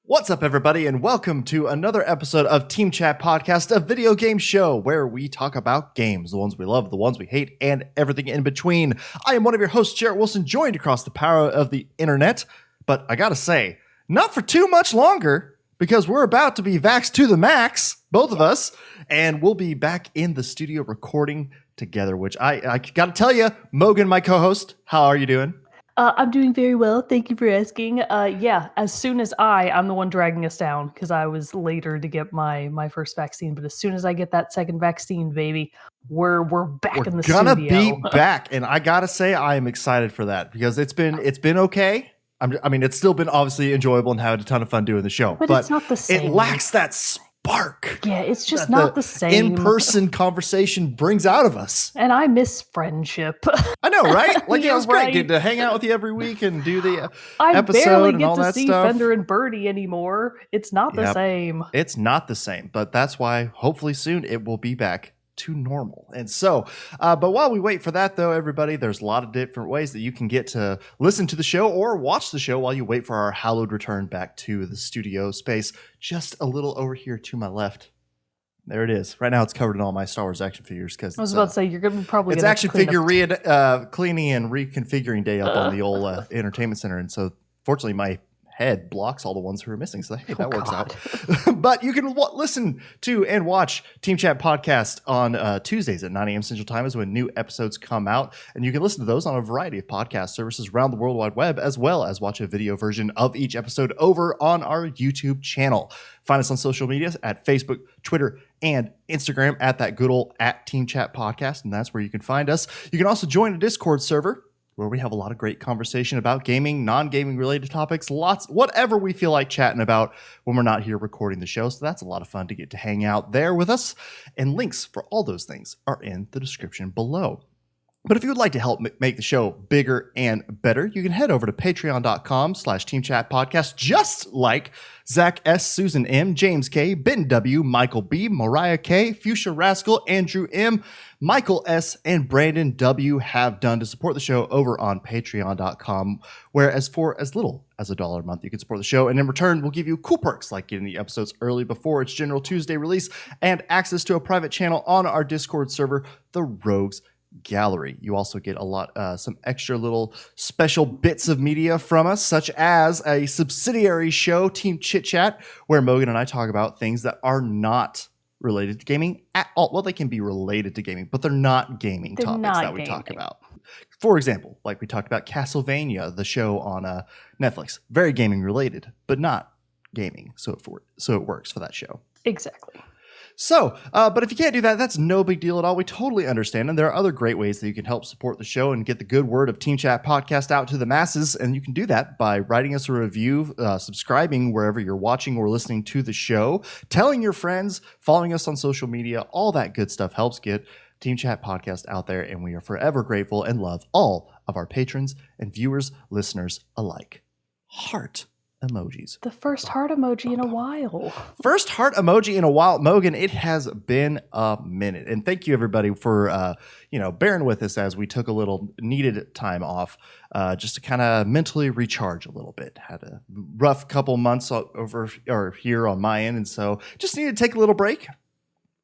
What's up, everybody, and welcome to another episode of Team Chat Podcast, a video game show where we talk about games, the ones we love, the ones we hate, and everything in between. I am one of your hosts, Jerrett Wilson, joined across the power of the internet, but I gotta say, not for too much longer, because we're about to be vaxxed to the max, both of us, and we'll be back in the studio recording together, which I gotta tell you, Mogan, my co-host, how are you doing? I'm doing very well. Thank you for asking. As soon as I'm the one dragging us down because I was later to get my first vaccine. But as soon as I get that second vaccine, baby, we're back in the studio. We're gonna be back, and I gotta say I am excited for that because it's been okay. It's still been obviously enjoyable and had a ton of fun doing the show, but it's not the same. It lacks that spark. Yeah, it's just not the same. In-person conversation brings out of us. And I miss friendship. I know, right? Like, yeah, it was great. right. Get to hang out with you every week and do the I episode barely and get all to that see stuff. Fender and Birdie anymore. It's not the same. It's not the same, but that's why hopefully soon it will be back to normal. And so, but while we wait for that, though, everybody, there's a lot of different ways that you can get to listen to the show or watch the show while you wait for our hallowed return back to the studio space. Just a little over here to my left. There it is. Right now, it's covered in all my Star Wars action figures because I was about to say you're gonna probably. It's action figure cleaning and reconfiguring day up on the old entertainment center, and so fortunately, my head blocks all the ones who are missing. So hey, that works out. But you can listen to and watch Team Chat Podcast on Tuesdays at 9 a.m. Central Time is when new episodes come out. And you can listen to those on a variety of podcast services around the World Wide Web, as well as watch a video version of each episode over on our YouTube channel. Find us on social media at Facebook, Twitter, and Instagram at that good old @Team Chat Podcast. And that's where you can find us. You can also join a Discord server where we have a lot of great conversation about gaming, non-gaming related topics, whatever we feel like chatting about when we're not here recording the show. So that's a lot of fun to get to hang out there with us. And links for all those things are in the description below. But if you would like to help make the show bigger and better, you can head over to patreon.com/teamchatpodcast, just like Zach S., Susan M., James K., Ben W., Michael B., Mariah K., Fuchsia Rascal, Andrew M., Michael S., and Brandon W. have done to support the show over on patreon.com, where for as little as $1 a month, you can support the show. And in return, we'll give you cool perks like getting the episodes early before its general Tuesday release and access to a private channel on our Discord server, the Rogues Gallery. You also get some extra little special bits of media from us, such as a subsidiary show, Team Chit Chat, where Mogan and I talk about things that are not related to gaming at all. Well, they can be related to gaming, but they're not gaming topics that we talk about. For example, like we talked about Castlevania, the show on Netflix, very gaming related, but not gaming. So it works for that show. Exactly. So, but if you can't do that, that's no big deal at all. We totally understand. And there are other great ways that you can help support the show and get the good word of Team Chat Podcast out to the masses. And you can do that by writing us a review, subscribing wherever you're watching or listening to the show, telling your friends, following us on social media. All that good stuff helps get Team Chat Podcast out there. And we are forever grateful and love all of our patrons and viewers, listeners alike. Heart emojis. The first heart emoji in a while. First heart emoji in a while. Mogan, it has been a minute. And thank you, everybody, for bearing with us as we took a little needed time off just to kind of mentally recharge a little bit. Had a rough couple months here on my end, and so just needed to take a little break.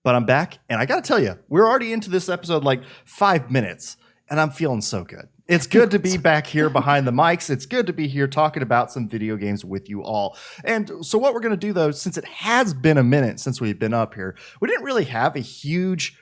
But I'm back, and I got to tell you, we're already into this episode like 5 minutes, and I'm feeling so good. It's good to be back here behind the mics. It's good to be here talking about some video games with you all. And so what we're going to do, though, since it has been a minute since we've been up here, we didn't really have a huge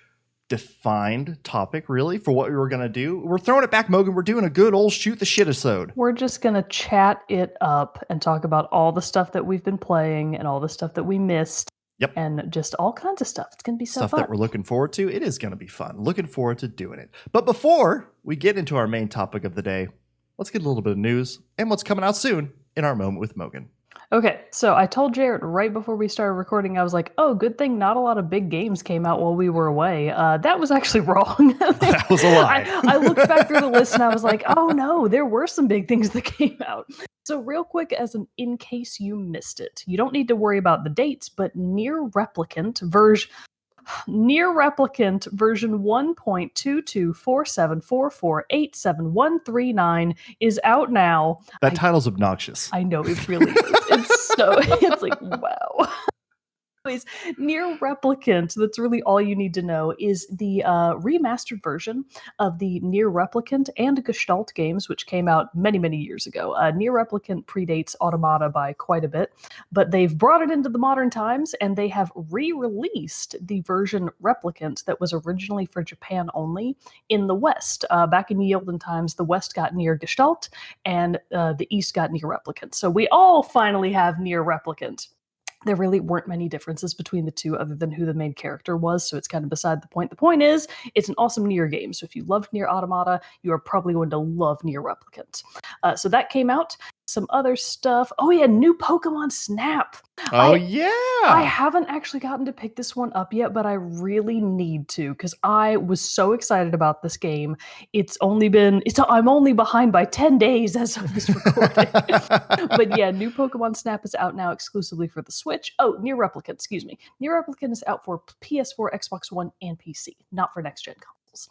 defined topic, really, for what we were going to do. We're throwing it back, Mogan. We're doing a good old shoot the shit episode. We're just going to chat it up and talk about all the stuff that we've been playing and all the stuff that we missed. Yep. And just all kinds of stuff. It's going to be so fun. Stuff that we're looking forward to. It is going to be fun. Looking forward to doing it. But before we get into our main topic of the day, let's get a little bit of news and what's coming out soon in our moment with Mogan. Okay, so I told Jerrett right before we started recording, I was like, oh, good thing not a lot of big games came out while we were away. That was actually wrong. That was a lie. I looked back through the list and I was like, oh no, there were some big things that came out. So real quick, in case you missed it, you don't need to worry about the dates, but Nier Replicant version Near Replicant version 1.224744871139 is out now. That title's obnoxious. I know, it really is. It's like, wow. Anyways, Near Replicant, that's really all you need to know, is the remastered version of the Near Replicant and Gestalt games, which came out many, many years ago. Near Replicant predates Automata by quite a bit, but they've brought it into the modern times, and they have re-released the version Replicant that was originally for Japan only in the West. Back in the olden times, the West got Near Gestalt, and the East got Near Replicant. So we all finally have Near Replicant. There really weren't many differences between the two other than who the main character was, so it's kind of beside the point. The point is, it's an awesome Nier game, so if you loved Nier Automata, you are probably going to love Nier Replicant. So that came out. Some other stuff. Oh yeah, new Pokemon Snap. I haven't actually gotten to pick this one up yet, but I really need to because I was so excited about this game. I'm only behind by 10 days as of this recording. But yeah, new Pokemon Snap is out now exclusively for the Switch. Oh, Nier Replicant, excuse me. Nier Replicant is out for PS4, Xbox One, and PC, not for next-gen consoles.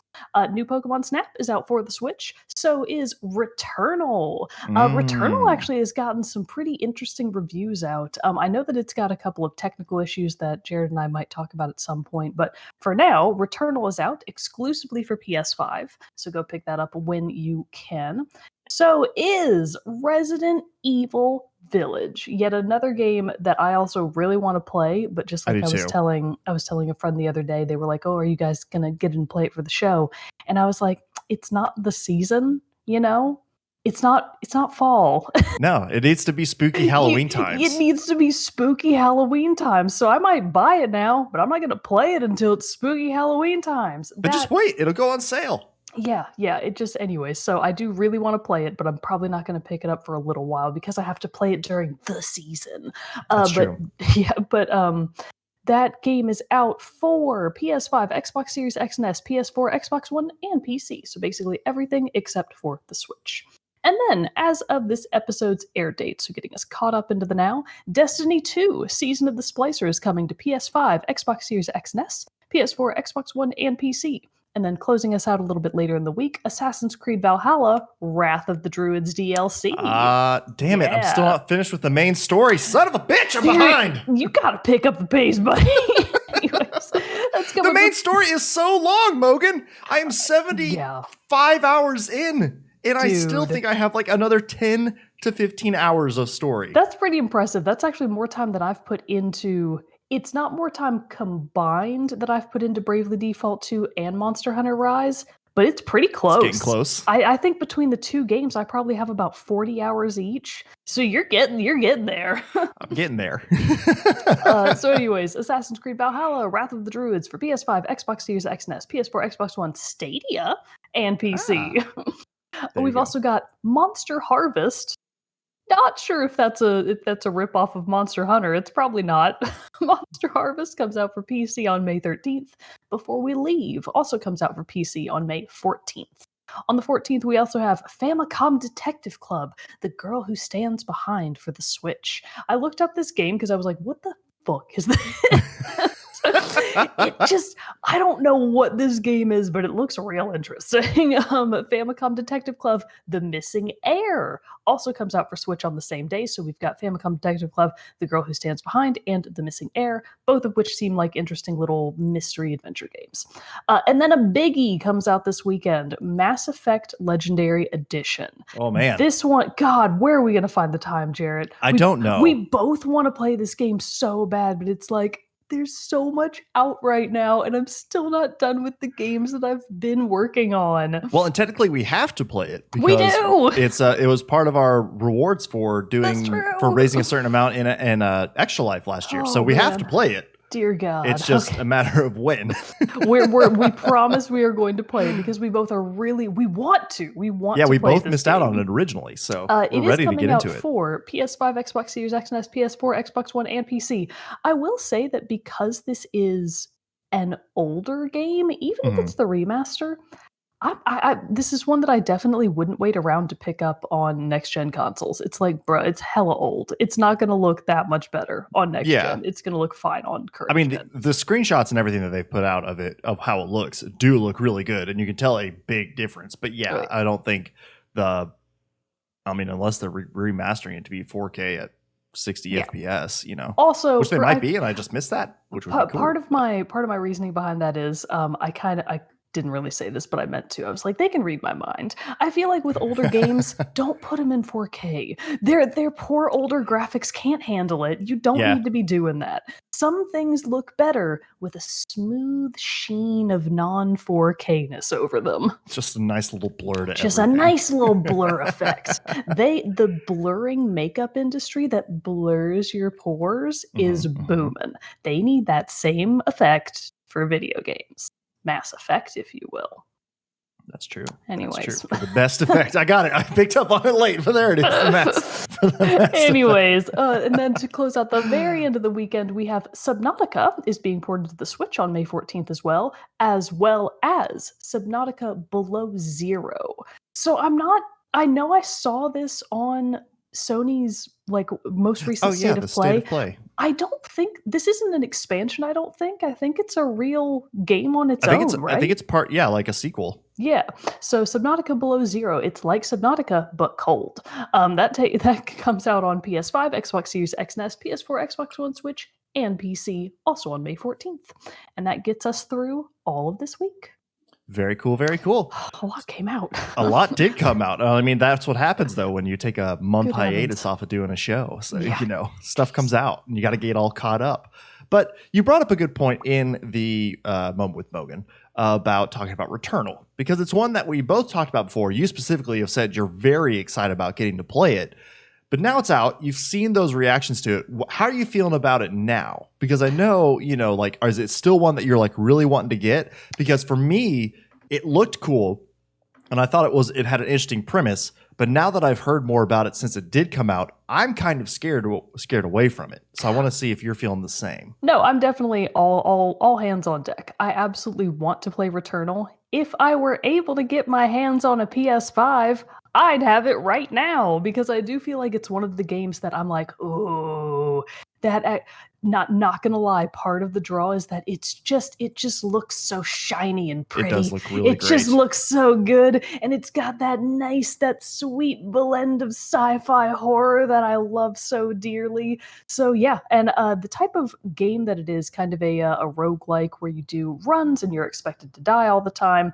New Pokemon Snap is out for the Switch. So is Returnal. Returnal actually has gotten some pretty interesting reviews out. I know that it's got a couple of technical issues that Jerrett and I might talk about at some point, but for now, Returnal is out exclusively for PS5. So go pick that up when you can. So is Resident Evil Village, yet another game that I also really want to play, but just like I was telling a friend the other day, they were like, "Oh, are you guys gonna get and play it for the show?" And I was like, "It's not the season, you know? It's not fall." No, it needs to be spooky Halloween times. It needs to be spooky Halloween times. So I might buy it now, but I'm not gonna play it until it's spooky Halloween times. But just wait, it'll go on sale. Yeah, anyways, so I do really want to play it, but I'm probably not going to pick it up for a little while because I have to play it during the season. That's true. That game is out for PS5, Xbox Series X and S, PS4, Xbox One, and PC. So basically everything except for the Switch. And then, as of this episode's air date, so getting us caught up into the now, Destiny 2, Season of the Splicer is coming to PS5, Xbox Series X and S, PS4, Xbox One, and PC. And then closing us out a little bit later in the week, Assassin's Creed Valhalla, Wrath of the Druids DLC. Damn it, I'm still not finished with the main story. Son of a bitch, I'm behind. You gotta pick up the pace, buddy. Anyways, the main story is so long, Mogan. I am 75 hours in, and I still think I have like another 10 to 15 hours of story. That's pretty impressive. That's actually more time than I've put into... It's not more time combined that I've put into Bravely Default 2 and Monster Hunter Rise, but it's pretty close. It's getting close. I think between the two games, I probably have about 40 hours each. So you're getting there. I'm getting there. So anyways, Assassin's Creed Valhalla, Wrath of the Druids for PS5, Xbox Series X and S, PS4, Xbox One, Stadia, and PC. We've also got Monster Harvest. Not sure if that's a ripoff of Monster Hunter. It's probably not. Monster Harvest comes out for PC on May 13th. Before We Leave also comes out for PC on May 14th. On the 14th, we also have Famicom Detective Club, The Girl Who Stands Behind for the Switch. I looked up this game because I was like, what the fuck is this? I don't know what this game is, but it looks real interesting. Famicom Detective Club, The Missing Heir, also comes out for Switch on the same day. So we've got Famicom Detective Club, The Girl Who Stands Behind, and The Missing Heir, both of which seem like interesting little mystery adventure games. And then a biggie comes out this weekend, Mass Effect Legendary Edition. Oh man. This one, God, where are we going to find the time, Jerrett? I don't know. We both want to play this game so bad, but it's like, there's so much out right now, and I'm still not done with the games that I've been working on. Well, and technically we have to play it because we do. It was part of our rewards for raising a certain amount in Extra Life last year. So we have to play it. Dear God. It's just a matter of when. we promise we are going to play it because we both are we want to. We both missed out on it originally. So we're ready to get into it. For PS5, Xbox Series X and S, PS4, Xbox One, and PC. I will say that because this is an older game, even if it's the remaster, This is one that I definitely wouldn't wait around to pick up on next gen consoles. It's like, bro, it's hella old. It's not going to look that much better on next gen. It's going to look fine on current gen. The screenshots and everything that they've put out of it, of how it looks, do look really good, and you can tell a big difference. But yeah, right. I don't think unless they're remastering it to be 4K at 60 FPS, Also, which they might be, and I just missed that. Which would be cool. Part of my reasoning behind that is, I didn't really say this, but I meant to. I was like, they can read my mind. I feel like with older games, don't put them in 4K. Their poor older graphics can't handle it. You don't need to be doing that. Some things look better with a smooth sheen of non-4K-ness over them. Just a nice little blur to Just everything. A nice little blur effect. The blurring makeup industry that blurs your pores is booming. They need that same effect for video games. Mass Effect, if you will. That's true. Anyways. That's true. For the best effect. I got it. I picked up on it late, but there it is. The mass Anyways, and then to close out the very end of the weekend, we have Subnautica is being ported to the Switch on May 14th as well as Subnautica Below Zero. So I know I saw this on Sony's most recent State of Play. I don't think this isn't an expansion. I think it's a real game on its own, right? I think it's like a sequel. Yeah. So Subnautica Below Zero, it's like Subnautica but cold. That comes out on PS5, Xbox Series X and S, PS4, Xbox One, Switch, and PC, also on May 14th. And that gets us through all of this week. Very cool, very cool. A lot came out. A lot did come out. That's what happens, though, when you take a month hiatus off of doing a show. So, stuff comes out, and you got to get all caught up. But you brought up a good point in the moment with Mogan about talking about Returnal, because it's one that we both talked about before. You specifically have said you're very excited about getting to play it. But now it's out. You've seen those reactions to it. How are you feeling about it now? Because I know, is it still one that you're really wanting to get? Because for me, it looked cool, and I thought it had an interesting premise. But now that I've heard more about it since it did come out, I'm kind of scared away from it. So I want to see if you're feeling the same. No, I'm definitely all hands on deck. I absolutely want to play Returnal. If I were able to get my hands on a PS5, I'd have it right now, because I do feel like it's one of the games that I'm like, oh, that not gonna lie, part of the draw is that it just looks so shiny and pretty. It does look really great. It just looks so good, and it's got that sweet blend of sci-fi horror that I love so dearly. So yeah, and the type of game that it is, kind of a roguelike where you do runs and you're expected to die all the time.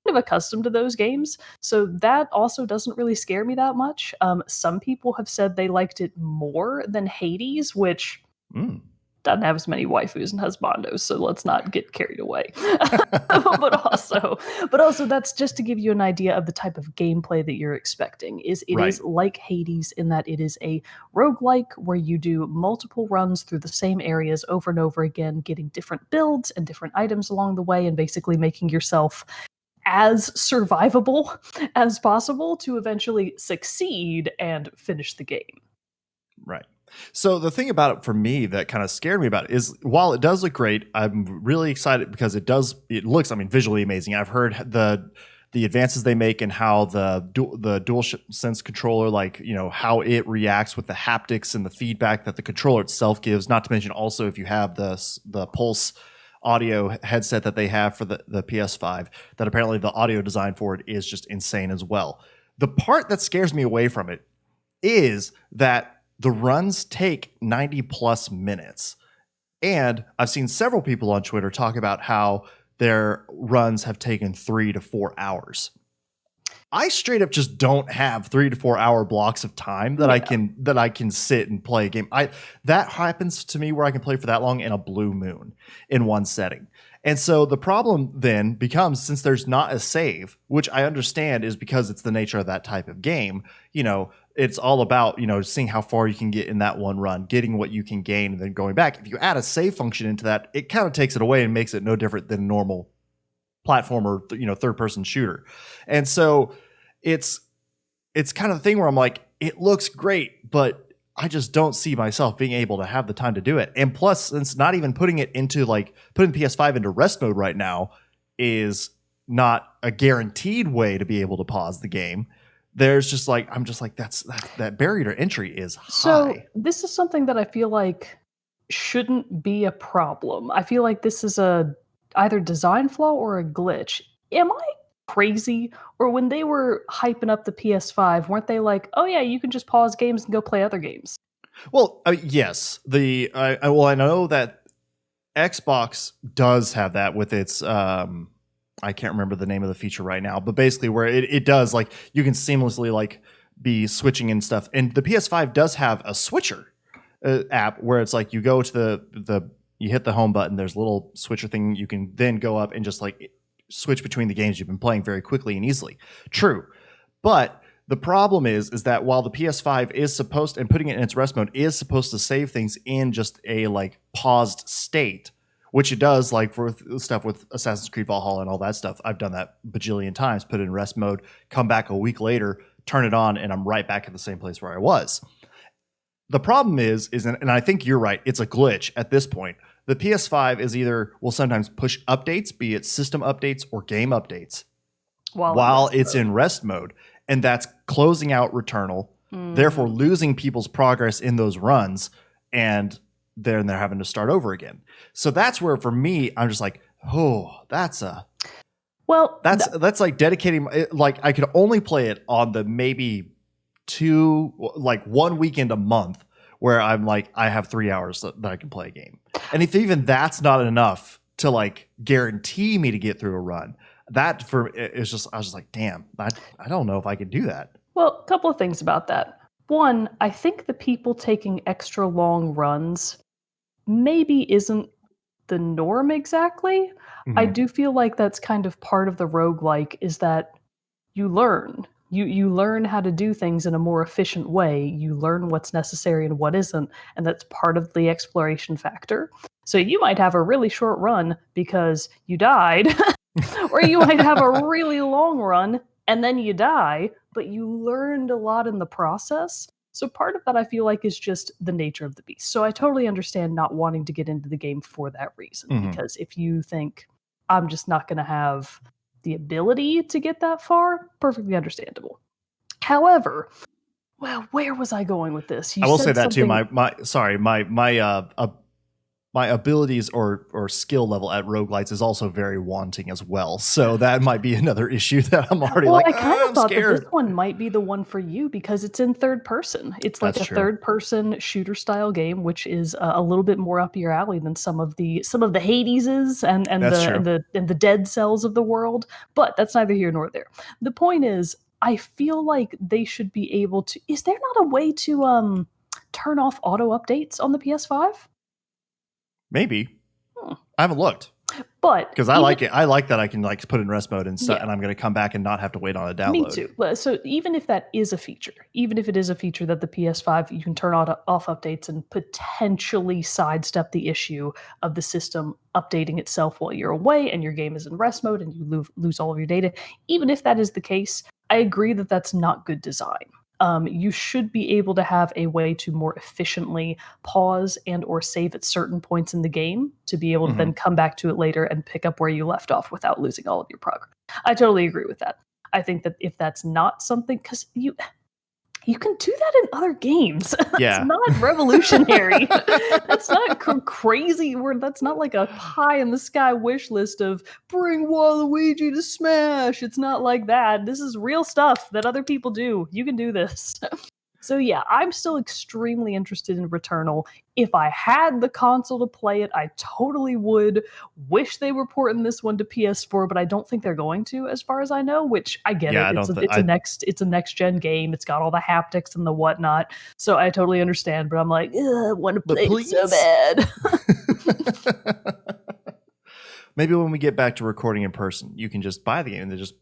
Kind of accustomed to those games, so that also doesn't really scare me that much. Some people have said they liked it more than Hades, which doesn't have as many waifus and husbandos, so let's not get carried away. but also that's just to give you an idea of the type of gameplay that you're expecting. It is like Hades in that it is a roguelike where you do multiple runs through the same areas over and over again, getting different builds and different items along the way, and basically making yourself as survivable as possible to eventually succeed and finish the game. Right. So the thing about it for me that kind of scared me about it is, while it does look great, I'm really excited because it looks, visually amazing. I've heard the advances they make and how the DualSense controller, how it reacts with the haptics and the feedback that the controller itself gives, not to mention also if you have the Pulse audio headset that they have for the PS5, that apparently the audio design for it is just insane as well. The part that scares me away from it is that the runs take 90 plus minutes. And I've seen several people on Twitter talk about how their runs have taken 3 to 4 hours. I straight up just don't have 3 to 4 hour blocks of time that I can sit and play a game. That happens to me where I can play for that long in a blue moon in one setting. And so the problem then becomes, since there's not a save, which I understand is because it's the nature of that type of game, it's all about, seeing how far you can get in that one run, getting what you can gain, and then going back. If you add a save function into that, it kind of takes it away and makes it no different than normal platformer, third person shooter. And so it's kind of the thing where I'm like, it looks great, but I just don't see myself being able to have the time to do it. And plus, since not even putting PS5 into rest mode right now is not a guaranteed way to be able to pause the game, there's just like, I'm just like, that barrier to entry is high. So this is something that I feel like shouldn't be a problem. I feel like this is a either design flaw or a glitch. Am I crazy? Or when they were hyping up the PS5, weren't they like, oh yeah, you can just pause games and go play other games? Well, yes. I know that Xbox does have that with its I can't remember the name of the feature right now, but basically where it does, like, you can seamlessly like be switching and stuff. And the PS5 does have a switcher app where it's like you go to you hit the home button, there's a little switcher thing, you can then go up and just like switch between the games you've been playing very quickly and easily. True. But the problem is that while the PS5 is supposed, and putting it in its rest mode is supposed to save things in just a like paused state, which it does, like for stuff with Assassin's Creed Valhalla and all that stuff. I've done that bajillion times, put it in rest mode, come back a week later, turn it on, and I'm right back at the same place where I was. The problem is, and I think you're right, it's a glitch at this point. The PS5 is will sometimes push updates, be it system updates or game updates, while it's in rest mode. And that's closing out Returnal, therefore losing people's progress in those runs, and then they're having to start over again. So that's where, for me, I'm just like, oh, that's like dedicating, like I could only play it on the maybe 1 weekend a month where I'm like, I have 3 hours that I can play a game. And if even that's not enough to like guarantee me to get through a run, that for it's just, I was just like, damn, I don't know if I could do that. Well, a couple of things about that. One, I think the people taking extra long runs maybe isn't the norm exactly. Mm-hmm. I do feel like that's kind of part of the roguelike, is that you learn. You learn how to do things in a more efficient way. You learn what's necessary and what isn't, and that's part of the exploration factor. So you might have a really short run because you died, or you might have a really long run and then you die, but you learned a lot in the process. So part of that, I feel like, is just the nature of the beast. So I totally understand not wanting to get into the game for that reason, because if you think, I'm just not going to have the ability to get that far, perfectly understandable. However, well, where was I going with this? I will say that too. My abilities or skill level at roguelites is also very wanting as well. So that might be another issue that I'm already I kind of thought scared. that this one might be the one for you because it's in third person. It's like That's a third person shooter style game, which is a little bit more up your alley than some of the Hadeses and the Dead Cells of the world. But that's neither here nor there. The point is, I feel like they should be able to. Is there not a way to turn off auto updates on the PS5? Maybe. I haven't looked. But because I like it. I like that I can like put it in rest mode and stuff, and I'm going to come back and not have to wait on a download. Me too. So even if that is a feature, even if it is a feature that the PS5, you can turn off updates and potentially sidestep the issue of the system updating itself while you're away and your game is in rest mode and you lose all of your data. Even if that is the case, I agree that that's not good design. You should be able to have a way to more efficiently pause and or save at certain points in the game to be able to then come back to it later and pick up where you left off without losing all of your progress. I totally agree with that. I think that if that's not something, because you can do that in other games. That's not revolutionary. That's not crazy. That's not like a pie in the sky wish list of bring Waluigi to Smash. It's not like that. This is real stuff that other people do. You can do this. So yeah, I'm still extremely interested in Returnal. If I had the console to play it, I totally would. Wish they were porting this one to PS4, but I don't think they're going to, as far as I know, which I get it. It's a next gen game. It's got all the haptics and the whatnot. So I totally understand, but I'm like, I want to play it so bad. Maybe when we get back to recording in person, you can just buy the game and then just,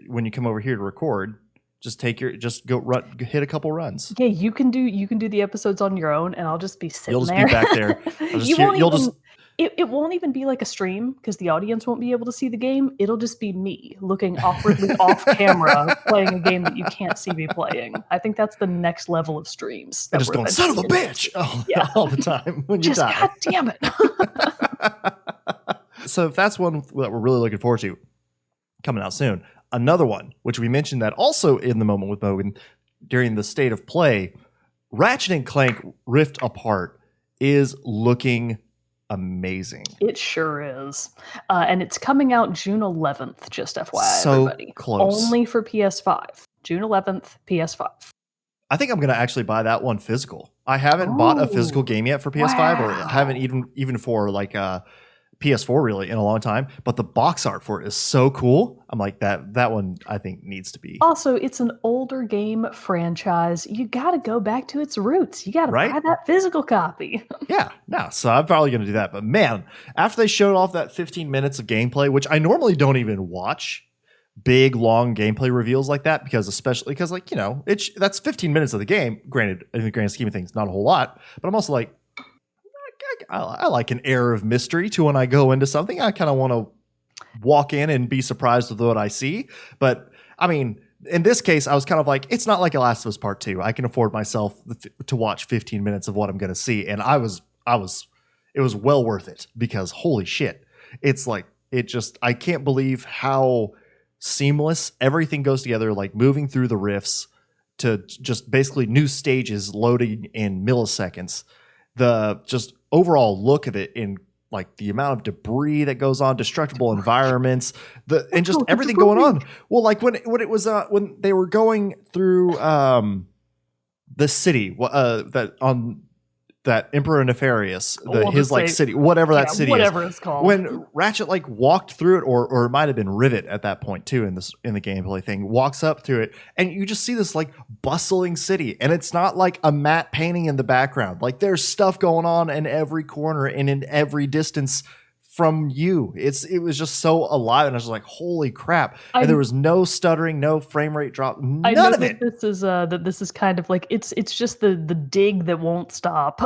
when you come over here to record, hit a couple runs. Yeah, you can do the episodes on your own, and I'll just be sitting there. You'll just be back there. It won't even be like a stream because the audience won't be able to see the game. It'll just be me looking awkwardly off camera playing a game that you can't see me playing. I think that's the next level of streams. And just going, son of a bitch, all the time when you die. God damn it. So if that's one that we're really looking forward to, coming out soon. Another one, which we mentioned that also in the moment with Mogan during the state of play, Ratchet and Clank Rift Apart is looking amazing. It sure is. And it's coming out June 11th, just FYI, So everybody. close. Only for PS5. June 11th, PS5. I think I'm going to actually buy that one physical. I haven't bought a physical game yet for PS5 or haven't even for like PS4 really in a long time, but the box art for it is so cool. I'm like that one I think needs to be. Also, it's an older game franchise. You got to go back to its roots. You got to buy that physical copy. Yeah, no. So I'm probably going to do that. But man, after they showed off that 15 minutes of gameplay, which I normally don't even watch big long gameplay reveals like that especially because like, you know, that's 15 minutes of the game. Granted, in the grand scheme of things, not a whole lot, but I'm also like, I like an air of mystery to when I go into something. I kind of want to walk in and be surprised with what I see. But I mean, in this case, I was kind of like, it's not like a Last of Us Part 2. I can afford myself to watch 15 minutes of what I'm going to see. And it was well worth it because holy shit. It's like, I can't believe how seamless everything goes together, like moving through the rifts to just basically new stages loading in milliseconds. The just overall look of it in like the amount of debris that goes on, destructible environments, and just everything going on. Well, like when it was when they were going through the city that Emperor Nefarious, city, whatever that city whatever is. It's called. When Ratchet like walked through it, or it might have been Rivet at that point too in the gameplay thing, walks up to it, and you just see this like bustling city, and it's not like a matte painting in the background. Like there's stuff going on in every corner and in every distance from you. It was just so alive, and I was like, holy crap. And there was no stuttering, no frame rate drop, none of it. This is kind of like it's just the dig that won't stop.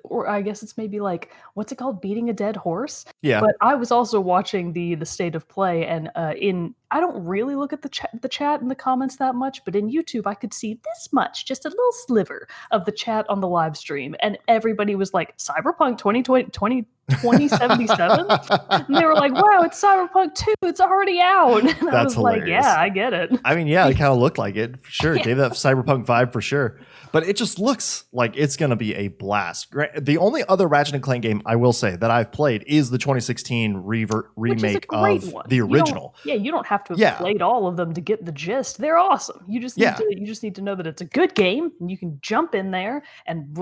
Or I guess it's maybe like, what's it called, beating a dead horse? Yeah. But I was also watching the state of play, and I don't really look at the chat and the comments that much, but in YouTube I could see this much, just a little sliver of the chat on the live stream, and everybody was like, Cyberpunk 2077? And they were like, wow, it's Cyberpunk 2, it's already out. And I was hilarious. Like, yeah, I get it. I mean, yeah, it kind of looked like it for sure. It gave that Cyberpunk vibe for sure. But it just looks like it's going to be a blast. The only other Ratchet and Clank game I will say that I've played is the 2016 remake of the original. You don't have to have played all of them to get the gist. They're awesome. You just need to know that it's a good game, and you can jump in there and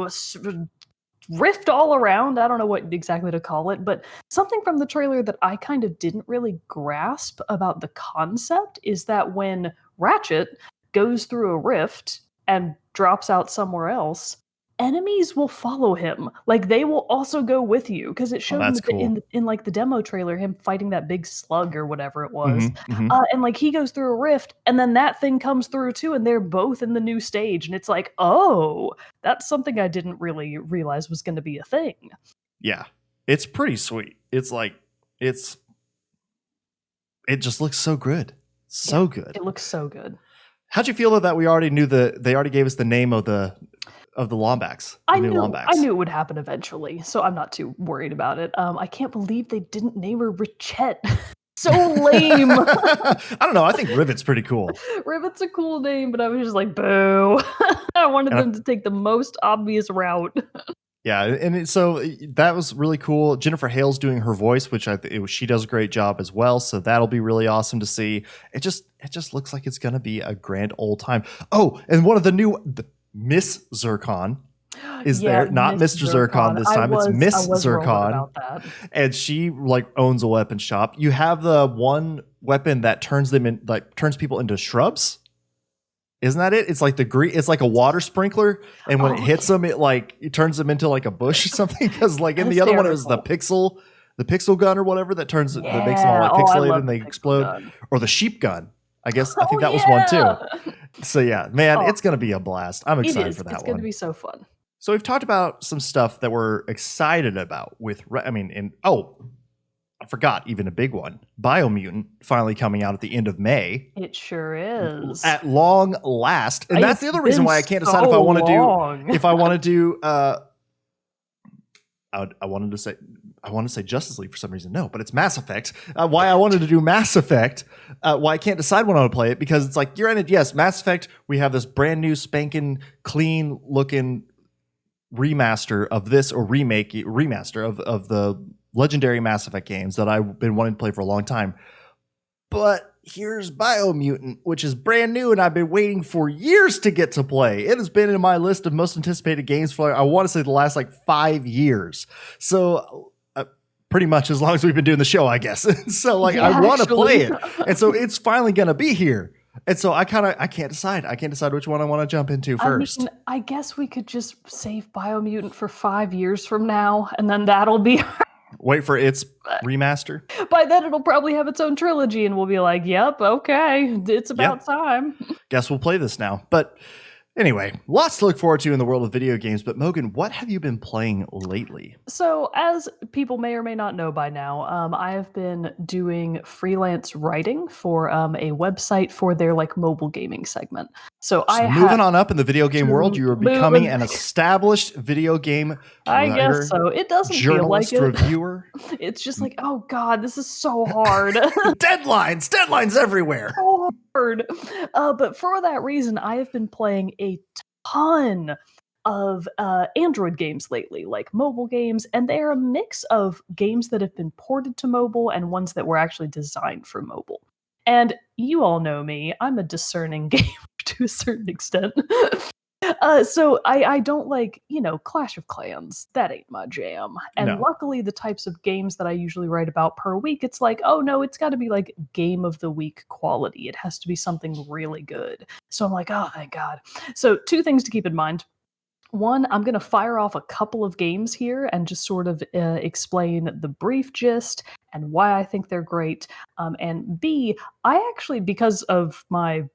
rift all around. I don't know what exactly to call it, but something from the trailer that I kind of didn't really grasp about the concept is that when Ratchet goes through a rift and drops out somewhere else, enemies will follow him. Like they will also go with you, because it showed in like the demo trailer him fighting that big slug or whatever it was. And like he goes through a rift, and then that thing comes through too, and they're both in the new stage, and it's like, oh, that's something I didn't really realize was going to be a thing. Yeah, it's pretty sweet. It's like it just looks so good, good. It looks so good. How'd you feel that we already knew they already gave us the name of the Lombax? I knew it would happen eventually, so I'm not too worried about it. I can't believe they didn't name her Ratchet. So lame. I don't know. I think Rivet's pretty cool. Rivet's a cool name, but I was just like, boo. I wanted them to take the most obvious route. Yeah, and so that was really cool. Jennifer Hale's doing her voice, which she does a great job as well. So that'll be really awesome to see. It just looks like it's going to be a grand old time. Oh, and one of the Miss Zircon is there, not Mr. Zircon this time. It's Miss Zircon, and she like owns a weapon shop. You have the one weapon that turns people into shrubs. Isn't that it? It's like it's like a water sprinkler, and when it hits them, it turns them into like a bush or something. Because like in the other one, it was the pixel gun or whatever that makes them all like pixelated and they explode, or the sheep gun. I guess I think that was one too. So yeah, man, it's gonna be a blast. I'm excited for that one. It's gonna be so fun. So we've talked about some stuff that we're excited about I forgot even a big one. Biomutant finally coming out at the end of May. It sure is. At long last. And that's the other reason why I can't decide if I want to do I wanted to say I want to say Justice League for some reason. No, but it's Mass Effect. Why I wanted to do Mass Effect. Why I can't decide when I want to play it, because it's like, you're in it. Yes, Mass Effect. We have this brand new spanking clean looking remaster of this, or remaster of the legendary Mass Effect games that I've been wanting to play for a long time. But here's Biomutant, which is brand new, and I've been waiting for years to get to play. It has been in my list of most anticipated games for, I want to say, the last like 5 years. So pretty much as long as we've been doing the show, I guess. So like, I want to play it. And so it's finally going to be here. And so I can't decide. I can't decide which one I want to jump into first. I mean, I guess we could just save Biomutant for 5 years from now, and then that'll be... Wait for its remaster. By then, it'll probably have its own trilogy, and we'll be like, yep, okay, it's about time. Guess we'll play this now. But anyway, lots to look forward to in the world of video games. But Mogan, what have you been playing lately? So, as people may or may not know by now, I have been doing freelance writing for a website for their like mobile gaming segment. So moving on up in the video game world, you are becoming an established video game writer, I guess so. It doesn't feel like it. Reviewer. It's just like, oh god, this is so hard. deadlines everywhere. So hard. But for that reason, I have been playing a ton of Android games lately, like mobile games, and they're a mix of games that have been ported to mobile and ones that were actually designed for mobile. And you all know me, I'm a discerning gamer to a certain extent. So I don't like, Clash of Clans. That ain't my jam. And luckily, the types of games that I usually write about per week, it's like, oh no, it's got to be like game of the week quality. It has to be something really good. So I'm like, oh, thank God. So 2 things to keep in mind. One, I'm going to fire off a couple of games here and just sort of explain the brief gist and why I think they're great. And B, I actually, because of my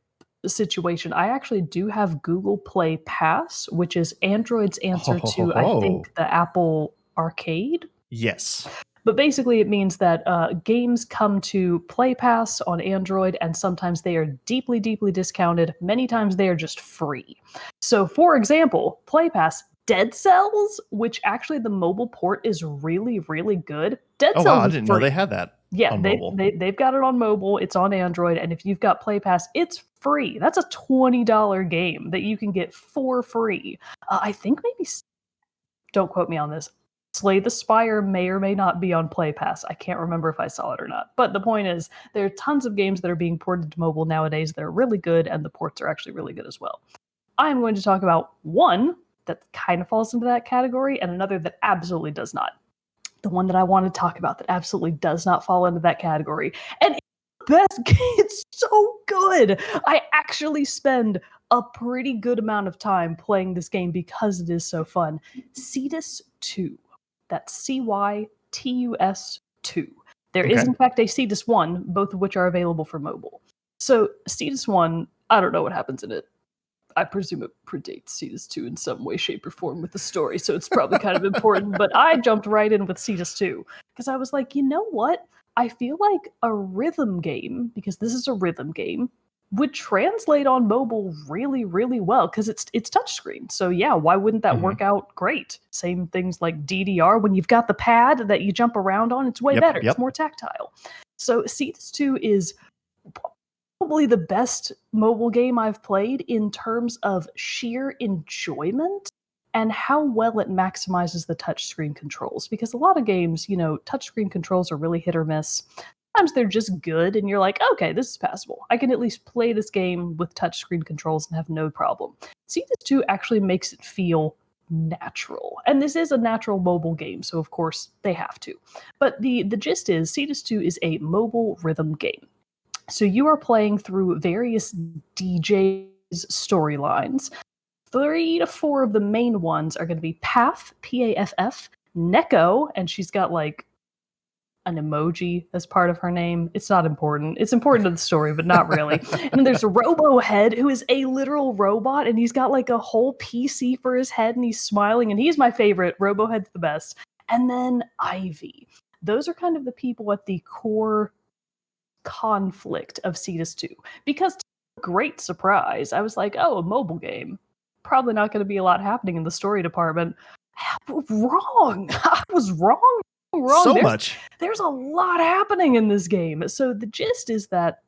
situation, I actually do have Google Play Pass, which is Android's answer to, I think, the Apple Arcade. Yes. But basically, it means that games come to Play Pass on Android, and sometimes they are deeply, deeply discounted. Many times they are just free. So, for example, Play Pass, Dead Cells, which actually the mobile port is really, really good. Dead Cells. Wow, I didn't know they had that. Yeah, they've got it on mobile. It's on Android, and if you've got Play Pass, it's free. That's a $20 game that you can get for free. I think maybe, don't quote me on this, Slay the Spire may or may not be on Play Pass. I can't remember if I saw it or not. But the point is, there are tons of games that are being ported to mobile nowadays that are really good, and the ports are actually really good as well. I'm going to talk about one that kind of falls into that category, and another that absolutely does not. The one that I want to talk about that absolutely does not fall into that category. And it's the best game. It's so good. I actually spend a pretty good amount of time playing this game because it is so fun. Cetus 2. That's Cytus 2. There is, in fact, a Cetus 1, both of which are available for mobile. So Cetus 1, I don't know what happens in it. I presume it predates Cetus 2 in some way, shape, or form with the story, so it's probably kind of important. But I jumped right in with Cetus 2 because I was like, you know what? I feel like a rhythm game, because this is a rhythm game, would translate on mobile really, really well because it's touchscreen. So yeah, why wouldn't that work out great? Same things like DDR. When you've got the pad that you jump around on, it's way better. It's more tactile. So Cetus 2 is probably the best mobile game I've played in terms of sheer enjoyment and how well it maximizes the touchscreen controls. Because a lot of games, touchscreen controls are really hit or miss. Sometimes they're just good, and you're like, okay, this is passable. I can at least play this game with touchscreen controls and have no problem. Cetus 2 actually makes it feel natural. And this is a natural mobile game, so of course they have to. But the gist is, Cetus 2 is a mobile rhythm game. So you are playing through various DJs' storylines. 3 to 4 of the main ones are going to be Path, Paff, Neko, and she's got like an emoji as part of her name. It's not important. It's important to the story, but not really. And then there's Robohead, who is a literal robot, and he's got like a whole PC for his head, and he's smiling, and he's my favorite. Robohead's the best. And then Ivy. Those are kind of the people at the core conflict of Cetus 2, because to a great surprise, I was like, oh, a mobile game, probably not going to be a lot happening in the story department. I was wrong. wrong. So much. There's a lot happening in this game. So the gist is that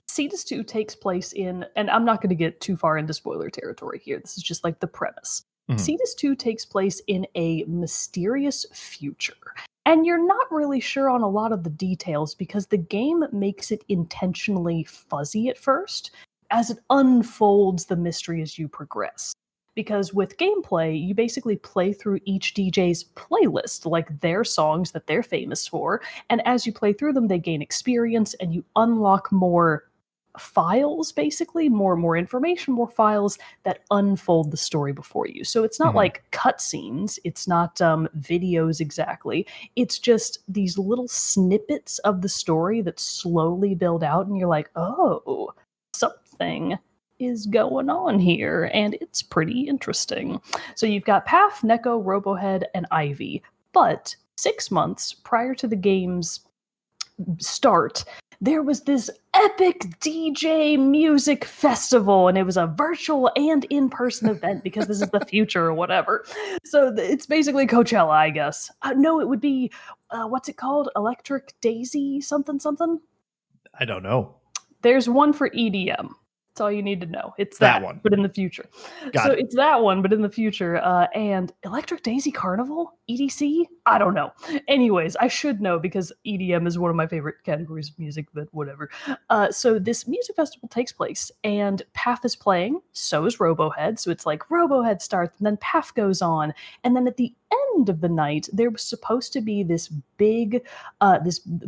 Cetus 2 takes place in, and I'm not going to get too far into spoiler territory here. This is just like the premise. Cetus 2 takes place in a mysterious future. And you're not really sure on a lot of the details because the game makes it intentionally fuzzy at first as it unfolds the mystery as you progress. Because with gameplay, you basically play through each DJ's playlist, like their songs that they're famous for, and as you play through them, they gain experience and you unlock more files, basically more information, more files that unfold the story before you. So it's not like cutscenes, it's not videos exactly, it's just these little snippets of the story that slowly build out and you're like, oh, something is going on here, and it's pretty interesting. So you've got Path, Neko, Robohead, and Ivy, but 6 months prior to the game's start, there was this epic DJ music festival, and it was a virtual and in-person event because this is the future or whatever. So it's basically Coachella, I guess. No, it would be, what's it called? Electric Daisy something something? I don't know. There's one for EDM. That's all you need to know. It's that one, but in the future. So it's that one, but in the future. And Electric Daisy Carnival? EDC? I don't know. Anyways, I should know because EDM is one of my favorite categories of music, but whatever. So this music festival takes place, and Path is playing. So is Robohead. So it's like Robohead starts, and then Path goes on. And then at the end of the night, there was supposed to be this big,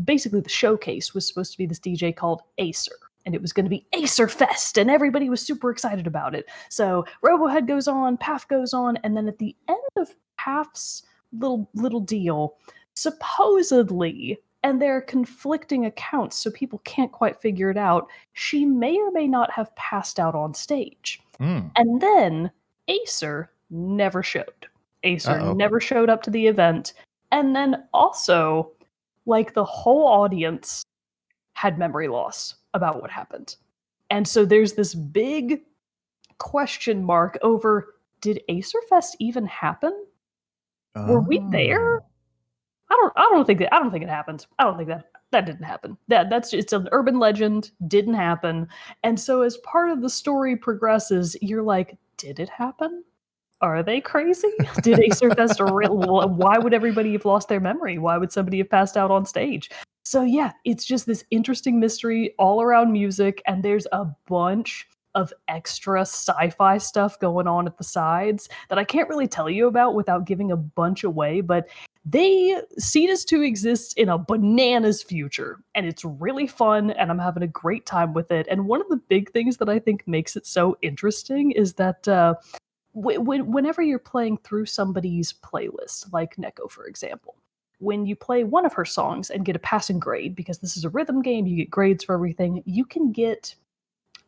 basically the showcase was supposed to be this DJ called Acer. And it was going to be Acer Fest, and everybody was super excited about it. So Robohead goes on, Path goes on, and then at the end of Path's little deal, supposedly, and there are conflicting accounts, so people can't quite figure it out, she may or may not have passed out on stage. And then Acer never showed. Acer never showed up to the event. And then also, like, the whole audience had memory loss about what happened. And so there's this big question mark over, did Acerfest even happen? Were we there? I don't think it happened. I don't think that didn't happen. It's an urban legend, didn't happen. And so as part of the story progresses, you're like, did it happen? Are they crazy? Did Acerfest why would everybody have lost their memory? Why would somebody have passed out on stage? So yeah, it's just this interesting mystery all around music, and there's a bunch of extra sci-fi stuff going on at the sides that I can't really tell you about without giving a bunch away, but Cetus 2 exists in a bananas future, and it's really fun, and I'm having a great time with it. And one of the big things that I think makes it so interesting is that whenever you're playing through somebody's playlist, like Neko, for example, when you play one of her songs and get a passing grade, because this is a rhythm game, you get grades for everything, you can get,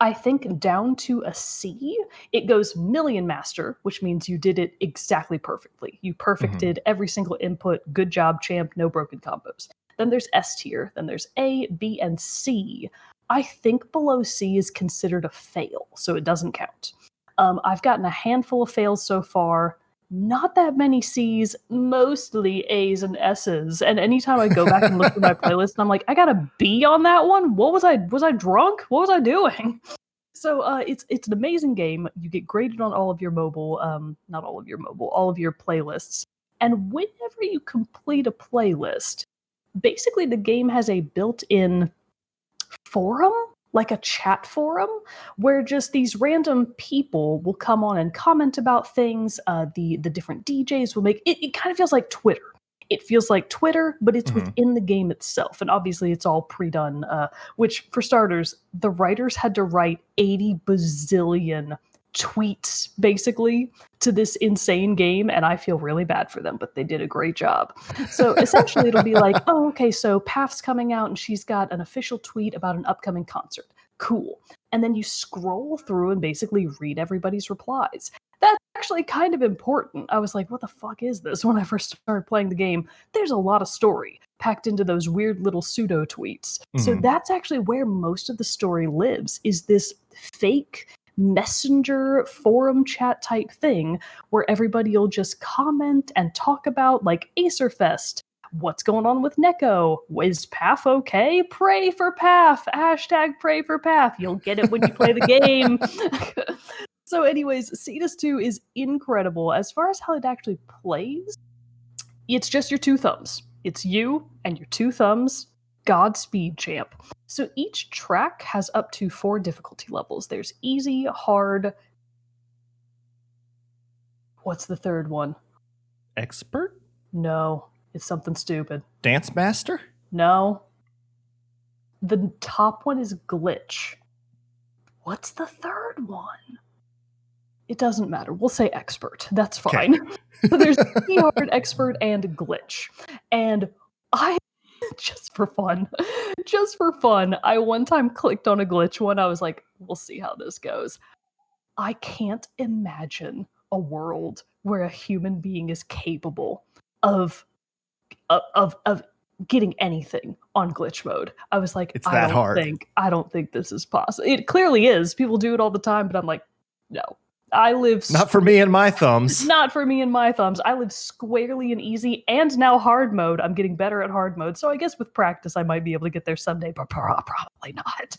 I think, down to a C. It goes Million Master, which means you did it exactly perfectly. You perfected every single input, good job, champ, no broken combos. Then there's S tier, then there's A, B, and C. I think below C is considered a fail, so it doesn't count. I've gotten a handful of fails so far. Not that many C's, mostly A's and S's. And anytime I go back and look through my playlist, and I'm like, I got a B on that one? What was I drunk? What was I doing? So it's an amazing game. You get graded on all of your mobile, not all of your mobile, all of your playlists. And whenever you complete a playlist, basically the game has a built-in forum, like a chat forum, where just these random people will come on and comment about things. The different DJs will make it. It kind of feels like Twitter. It feels like Twitter, but it's within the game itself. And obviously it's all pre-done, which for starters, the writers had to write 80 bazillion tweets basically to this insane game, and I feel really bad for them, but they did a great job. So essentially it'll be like, oh, okay, so Path's coming out and she's got an official tweet about an upcoming concert. Cool. And then you scroll through and basically read everybody's replies. That's actually kind of important. I was like, what the fuck is this? When I first started playing the game, there's a lot of story packed into those weird little pseudo tweets. So that's actually where most of the story lives, is this fake messenger forum chat type thing where everybody will just comment and talk about, like, Acerfest. what's going on with Neko? Is Path okay? Pray for Path. Hashtag pray for Path. You'll get it when you play the game. So anyways, Cetus 2 is incredible. As far as how it actually plays, it's just your two thumbs. It's you and your two thumbs. Godspeed, champ. So each track has up to 4 difficulty levels. There's easy, hard. What's the third one? Expert? No, it's something stupid. Dance Master? No. The top one is glitch. What's the third one? It doesn't matter. We'll say expert. That's fine. Okay. So there's easy, hard, expert, and glitch. And I, just for fun, I one time clicked on a glitch one. I was like, we'll see how this goes. I can't imagine a world where a human being is capable of getting anything on glitch mode. I was like, it's that hard. I don't think this is possible. It clearly is. People do it all the time, but I'm like, no. I live not for me and my thumbs. Not for me and my thumbs. I live squarely in easy and now hard mode. I'm getting better at hard mode. So I guess with practice I might be able to get there someday, but probably not.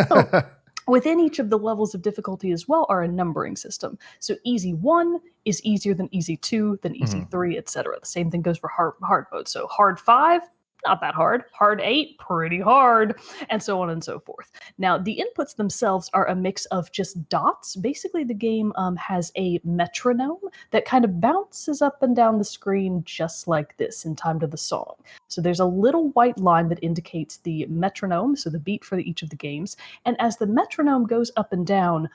So, within each of the levels of difficulty as well are a numbering system. So easy 1 is easier than easy 2, than easy 3, etc. The same thing goes for hard mode. So hard 5, not that hard. Hard 8, pretty hard, and so on and so forth. Now, the inputs themselves are a mix of just dots. Basically, the game has a metronome that kind of bounces up and down the screen just like this in time to the song. So there's a little white line that indicates the metronome, so the beat for each of the games. And as the metronome goes up and down,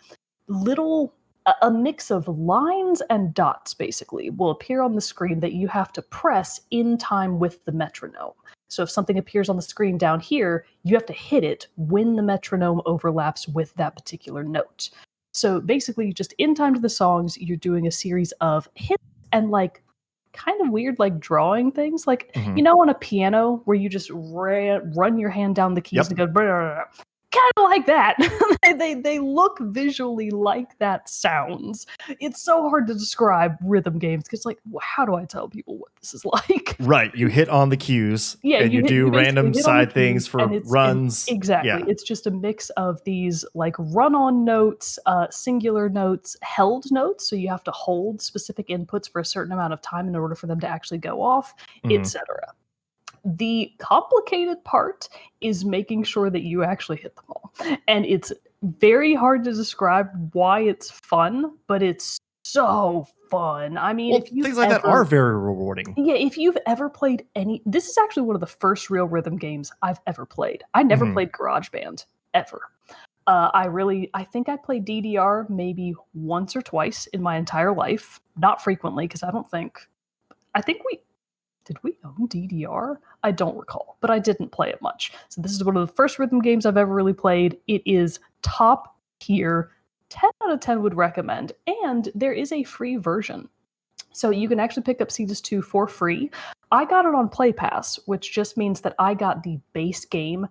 a mix of lines and dots, basically, will appear on the screen that you have to press in time with the metronome. So if something appears on the screen down here, you have to hit it when the metronome overlaps with that particular note. So basically, just in time to the songs, you're doing a series of hits and like kind of weird like drawing things. Like, you know, on a piano where you just run your hand down the keys and go, kind of like that. they look visually like that sounds. It's so hard to describe rhythm games because, like, how do I tell people what this is like? Right, you hit on the cues, and you do random side things for runs. Exactly, yeah. It's just a mix of these like run-on notes, singular notes, held notes. So you have to hold specific inputs for a certain amount of time in order for them to actually go off, etc. The complicated part is making sure that you actually hit them all. And it's very hard to describe why it's fun, but it's so fun. I mean, if things like that are very rewarding. Yeah, if you've ever played this is actually one of the first real rhythm games I've ever played. I never played GarageBand, ever. I think I played DDR maybe once or twice in my entire life. Not frequently, because did we own DDR? I don't recall, but I didn't play it much. So this is one of the first rhythm games I've ever really played. It is top tier, 10 out of 10 would recommend, and there is a free version. So you can actually pick up Cetus 2 for free. I got it on Play Pass, which just means that I got the base game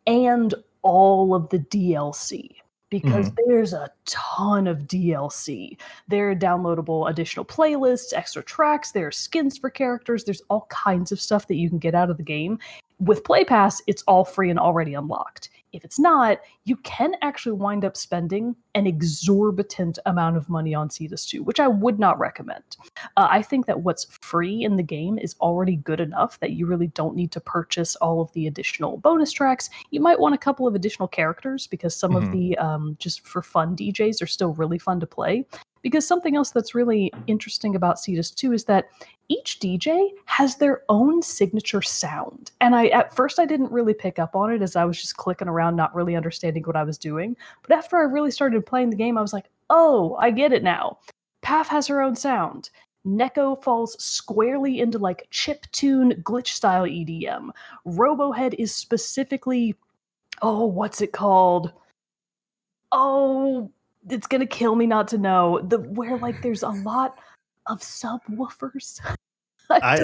and all of the DLC. Because there's a ton of DLC. There are downloadable additional playlists, extra tracks, there are skins for characters, there's all kinds of stuff that you can get out of the game. With Play Pass, it's all free and already unlocked. If it's not, you can actually wind up spending an exorbitant amount of money on Cetus 2, which I would not recommend. I think that what's free in the game is already good enough that you really don't need to purchase all of the additional bonus tracks. You might want a couple of additional characters because some of the just for fun DJs are still really fun to play. Because something else that's really interesting about Cetus 2 is that each DJ has their own signature sound. And at first I didn't really pick up on it as I was just clicking around, not really understanding what I was doing. But after I really started playing the game, I was like, oh, I get it now. Path has her own sound. Neko falls squarely into like chiptune glitch style EDM. Robohead is specifically, what's it called? It's gonna kill me not to know. Where like there's a lot of subwoofers. I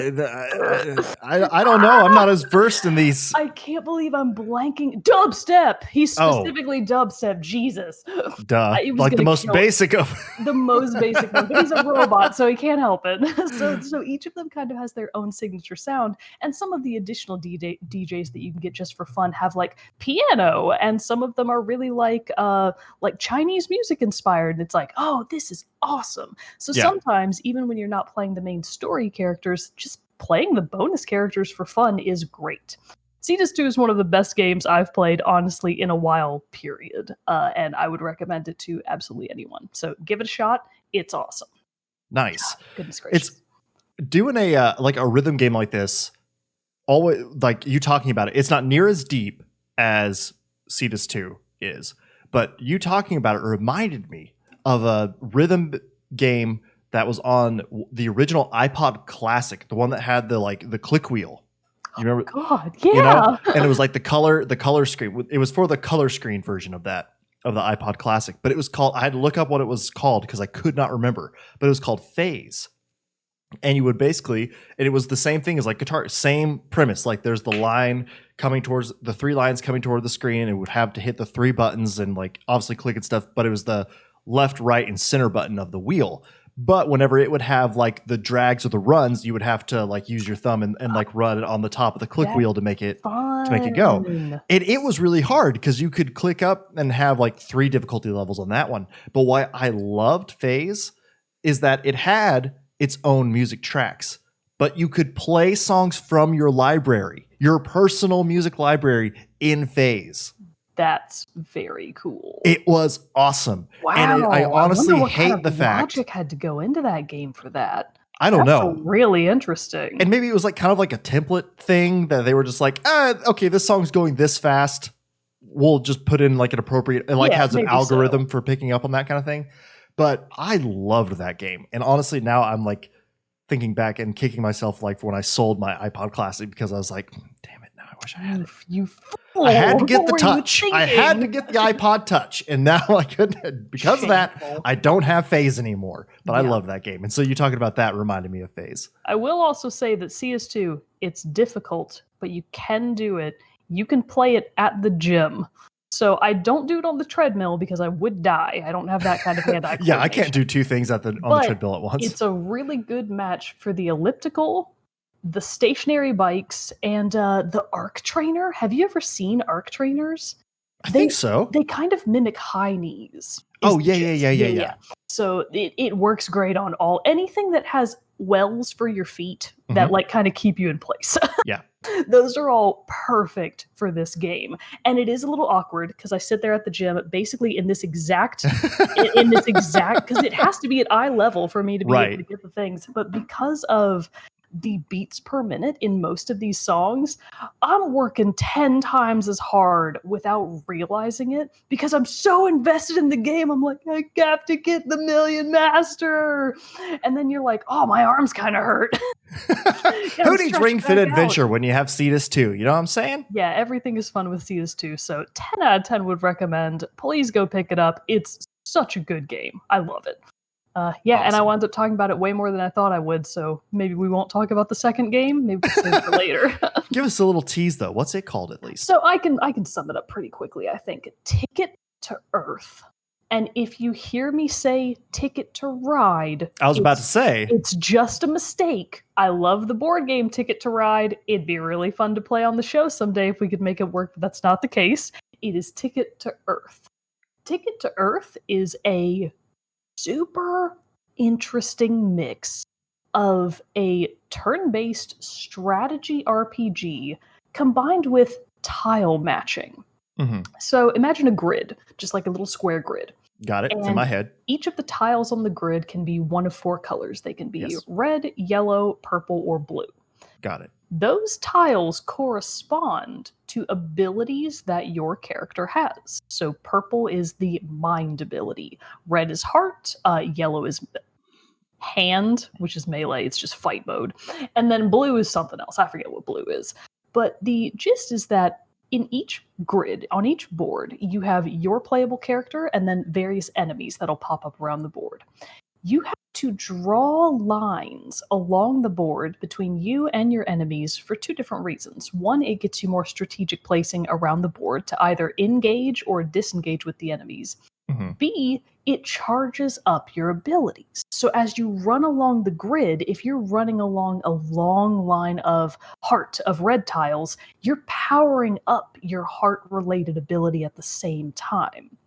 don't know. I'm not as versed in these. I can't believe I'm blanking. Dubstep. He's specifically dubstep. Jesus. Duh. It was Like the gonna most kill basic of. the most basic one, but he's a robot, so he can't help it. So each of them kind of has their own signature sound, and some of the additional DJs that you can get just for fun have like piano, and some of them are really like Chinese music inspired. And it's like, oh, this is awesome. So sometimes, even when you're not playing the main story characters, just playing the bonus characters for fun is great. Cetus 2 is one of the best games I've played, honestly, in a while, period. And I would recommend it to absolutely anyone. So give it a shot. It's awesome. Nice. Goodness gracious. It's doing a rhythm game like this, always like you talking about it. It's not near as deep as Cetus 2 is, but you talking about it reminded me of a rhythm game that was on the original iPod Classic, the one that had the click wheel. You remember? God, yeah. You know? And it was like the color screen. It was for the color screen version of the iPod Classic, but it was called. I had to look up what it was called because I could not remember. But it was called Phase, and you would basically, and it was the same thing as like guitar, same premise. Like there's the line coming towards the three lines coming toward the screen, and it would have to hit the three buttons and like obviously click and stuff. But it was the left, right, and center button of the wheel. But whenever it would have like the drags or the runs, you would have to like use your thumb and like run it on the top of the click wheel to make it go. And it was really hard because you could click up and have like 3 difficulty levels on that one. But why I loved Phase is that it had its own music tracks, but you could play songs from your library, your personal music library in Phase. That's very cool. It was awesome. Wow. And I honestly hate the fact logic had to go into that game for that. I don't know. Really interesting. And maybe it was like kind of like a template thing that they were just like, okay, this song's going this fast. We'll just put in like an appropriate, it like has an algorithm for picking up on that kind of thing. But I loved that game. And honestly, now I'm like thinking back and kicking myself like for when I sold my iPod Classic because I was like, damn it, now I wish I had it. You I had to get the touch. I had to get the iPod Touch. And now I couldn't, because of that, I don't have Phase anymore. But I love that game. And so you talking about that reminded me of Phase. I will also say that CS2, it's difficult, but you can do it. You can play it at the gym. So I don't do it on the treadmill because I would die. I don't have that kind of hand-eye coordination. Yeah, I can't do 2 things on the treadmill at once. It's a really good match for the elliptical, the stationary bikes, and the arc trainer. Have you ever seen arc trainers? I think so. They kind of mimic high knees. Oh, yeah. So it works great on anything that has wells for your feet that like kind of keep you in place. Yeah. Those are all perfect for this game. And it is a little awkward because I sit there at the gym basically in this exact because it has to be at eye level for me to be able to get the things. But because of the beats per minute in most of these songs, I'm working 10 times as hard without realizing it because I'm so invested in the game. I'm like, I have to get the Million Master. And then you're like, oh, my arms kind of hurt. Who needs Ring Fit Adventure when you have Cetus 2? You know what I'm saying? Yeah, everything is fun with Cetus 2. So 10 out of 10 would recommend. Please go pick it up. It's such a good game. I love it. Awesome. And I wound up talking about it way more than I thought I would, so maybe we won't talk about the second game. Maybe we'll save it for later. Give us a little tease, though. What's it called, at least? So I can sum it up pretty quickly, I think. Ticket to Earth. And if you hear me say Ticket to Ride... I was about to say. It's just a mistake. I love the board game Ticket to Ride. It'd be really fun to play on the show someday if we could make it work, but that's not the case. It is Ticket to Earth. Ticket to Earth is a super interesting mix of a turn-based strategy RPG combined with tile matching. So imagine a grid, just like a little square grid. Got it. It's in my head. Each of the tiles on the grid can be one of 4 colors. They can be red, yellow, purple, or blue. Got it. Those tiles correspond to abilities that your character has. So purple is the mind ability. Red is heart. Yellow is hand, which is melee. It's just fight mode. And then blue is something else. I forget what blue is. But the gist is that in each grid, on each board, you have your playable character and then various enemies that'll pop up around the board. you have to draw lines along the board between you and your enemies for two different reasons. One, it gets you more strategic placing around the board to either engage or disengage with the enemies. Mm-hmm. B, it charges up your abilities. So as you run along the grid, if you're running along a long line of red tiles, you're powering up your heart-related ability at the same time.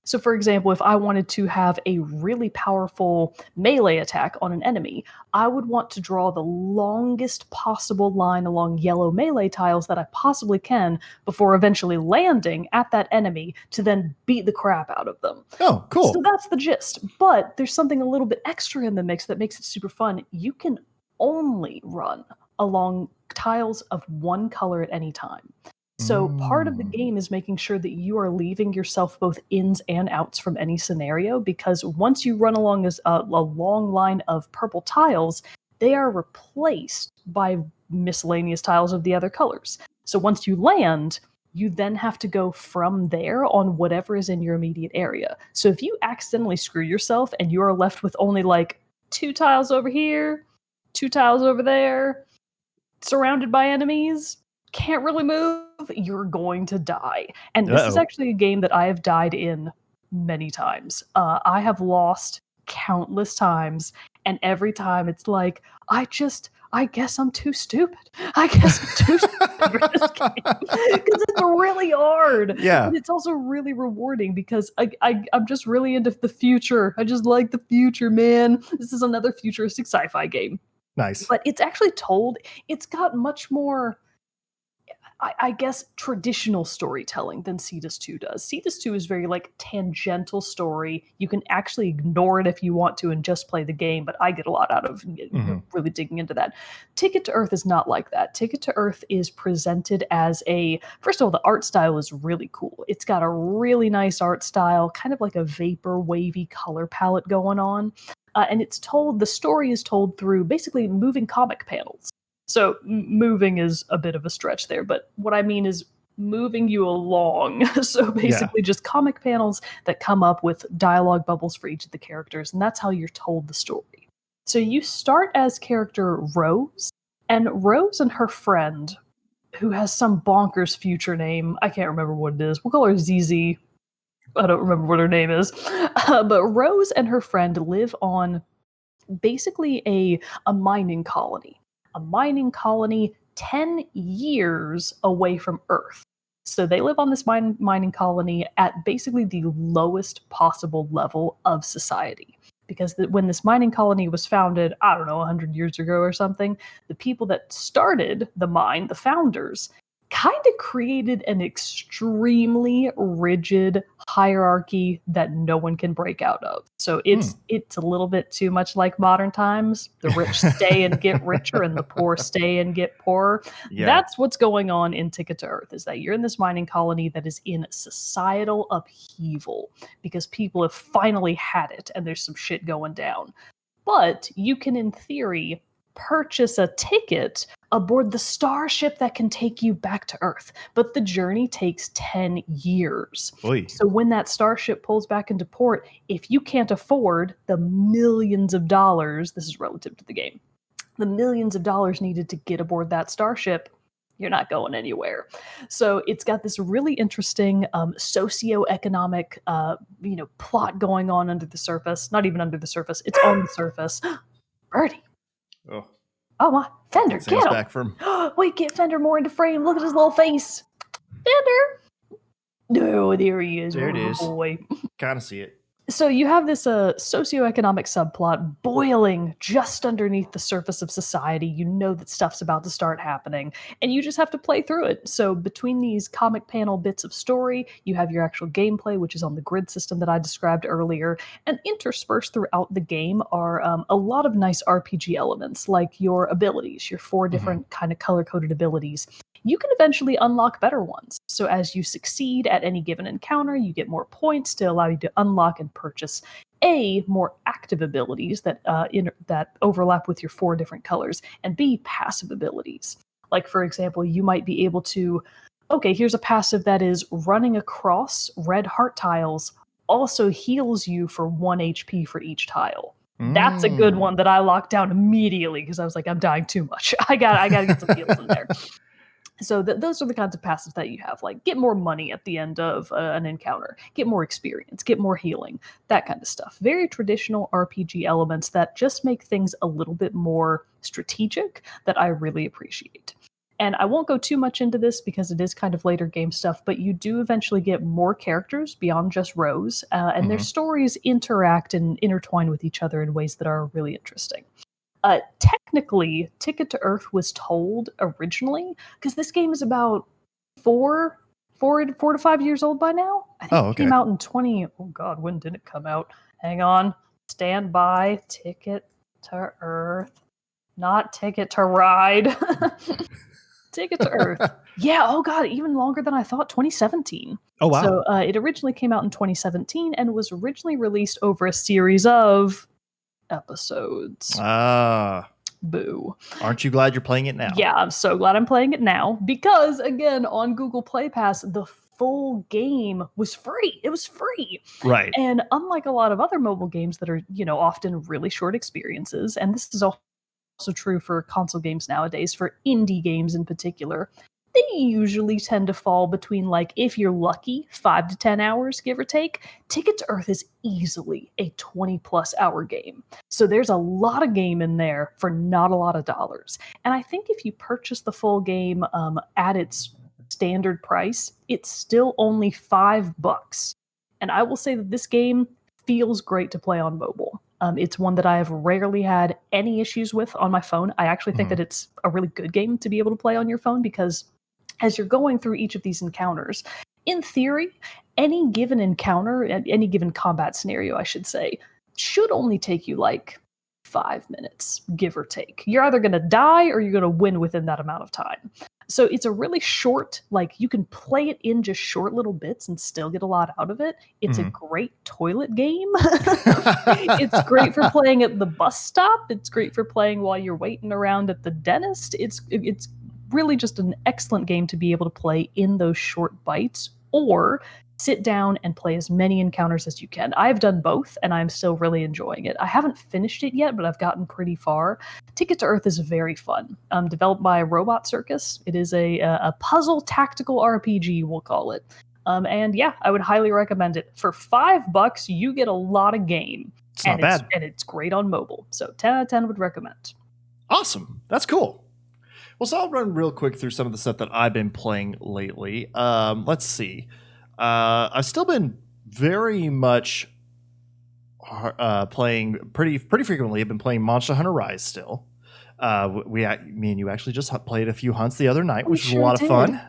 So, for example, if I wanted to have a really powerful melee attack on an enemy, I would want to draw the longest possible line along yellow melee tiles that I possibly can before eventually landing at that enemy to then beat the crap out of them. Oh, cool. So that's the gist. But there's something a little bit extra in the mix that makes it super fun. You can only run along tiles of one color at any time. So part of the game is making sure that you are leaving yourself both ins and outs from any scenario, because once you run along a long line of purple tiles, they are replaced by miscellaneous tiles of the other colors. So once you land, you then have to go from there on whatever is in your immediate area. So if you accidentally screw yourself and you are left with only like 2 tiles over here, 2 tiles over there, surrounded by enemies, can't really move, you're going to die. And this is actually a game that I have died in many times. I have lost countless times, and every time it's like, I guess I'm too stupid. I guess I'm too stupid for this game. Because it's really hard. Yeah. And it's also really rewarding because I'm just really into the future. I just like the future, man. This is another futuristic sci-fi game. Nice. But it's actually it's got much more, I guess, traditional storytelling than Cetus 2 does. Cetus 2 is very like tangential story. You can actually ignore it if you want to and just play the game, but I get a lot out of really digging into that. Ticket to Earth is not like that. Ticket to Earth is presented as first of all, the art style is really cool. It's got a really nice art style, kind of like a vapor wavy color palette going on. And the story is told through basically moving comic panels. So moving is a bit of a stretch there, but what I mean is moving you along. So basically just comic panels that come up with dialogue bubbles for each of the characters, and that's how you're told the story. So you start as character Rose, and Rose and her friend, who has some bonkers future name, I can't remember what it is, we'll call her ZZ. I don't remember what her name is. But Rose and her friend live on basically a mining colony. A mining colony 10 years away from Earth. So they live on this mining colony at basically the lowest possible level of society. Because when this mining colony was founded, I don't know, 100 years ago or something, the people that started the mine, the founders, kind of created an extremely rigid hierarchy that no one can break out of. So it's a little bit too much like modern times. The rich stay and get richer and the poor stay and get poorer. Yeah. That's what's going on in Ticket to Earth, is that you're in this mining colony that is in societal upheaval because people have finally had it and there's some shit going down. But you can, in theory, purchase a ticket aboard the starship that can take you back to Earth. But the journey takes 10 years. Oy. So when that starship pulls back into port, if you can't afford the millions of dollars, this is relative to the game, the millions of dollars needed to get aboard that starship, you're not going anywhere. So it's got this really interesting socioeconomic plot going on under the surface. Not even under the surface, it's on the surface. Birdie. Oh my, Fender, get him! Back from... Wait, get Fender more into frame. Look at his little face. Fender! No, there he is. There it is. Boy. Kind of see it. So you have this socioeconomic subplot boiling just underneath the surface of society. You know that stuff's about to start happening, and you just have to play through it. So between these comic panel bits of story, you have your actual gameplay, which is on the grid system that I described earlier, and interspersed throughout the game are a lot of nice RPG elements, like your abilities, your 4 different kind of color-coded abilities. You can eventually unlock better ones. So as you succeed at any given encounter, you get more points to allow you to unlock and purchase A, more active abilities that that overlap with your 4 different colors, and B, passive abilities. Like, for example, you might be able to, okay, here's a passive that is running across red heart tiles, also heals you for 1 HP for each tile. That's a good one that I locked down immediately because I was like, I'm dying too much. I got to get some heals in there. So those are the kinds of passives that you have, like get more money at the end of an encounter, get more experience, get more healing, that kind of stuff. Very traditional RPG elements that just make things a little bit more strategic that I really appreciate. And I won't go too much into this because it is kind of later game stuff, but you do eventually get more characters beyond just Rose, and their stories interact and intertwine with each other in ways that are really interesting. Technically, Ticket to Earth was told originally because this game is about four to 5 years old by now. I think it came out in 20. Oh God, when did it come out? Hang on, stand by. Ticket to Earth, not Ticket to Ride. Ticket to Earth. Yeah, oh God, even longer than I thought, 2017. Oh, wow. So it originally came out in 2017 and was originally released over a series of episodes. Boo. Aren't you glad you're playing it now? Yeah, I'm so glad I'm playing it now because, again, on Google Play Pass, the full game was free. It was free. Right. And unlike a lot of other mobile games that are, often really short experiences, and this is also true for console games nowadays, for indie games in particular, they usually tend to fall between, like, if you're lucky, 5 to 10 hours, give or take. Ticket to Earth is easily a 20-plus hour game. So there's a lot of game in there for not a lot of dollars. And I think if you purchase the full game at its standard price, it's still only $5. And I will say that this game feels great to play on mobile. It's one that I have rarely had any issues with on my phone. I actually think that it's a really good game to be able to play on your phone because as you're going through each of these encounters, in theory, any given encounter, any given combat scenario, I should say, should only take you like 5 minutes, give or take. You're either going to die or you're going to win within that amount of time. So it's a really short, like you can play it in just short little bits and still get a lot out of it. It's a great toilet game. It's great for playing at the bus stop. It's great for playing while you're waiting around at the dentist. It's really just an excellent game to be able to play in those short bites or sit down and play as many encounters as you can. I've done both, and I'm still really enjoying it. I haven't finished it yet, but I've gotten pretty far. Ticket to Earth is very fun. Developed by Robot Circus. It is a puzzle tactical RPG, we'll call it. And yeah, I would highly recommend it. For $5, you get a lot of game. It's not bad. And it's great on mobile. So 10 out of 10 would recommend. Awesome. That's cool. Well, so I'll run real quick through some of the stuff that I've been playing lately. Let's see. I've still been very much playing pretty frequently. I've been playing Monster Hunter Rise still. Me and you actually just played a few hunts the other night, which was a lot of fun.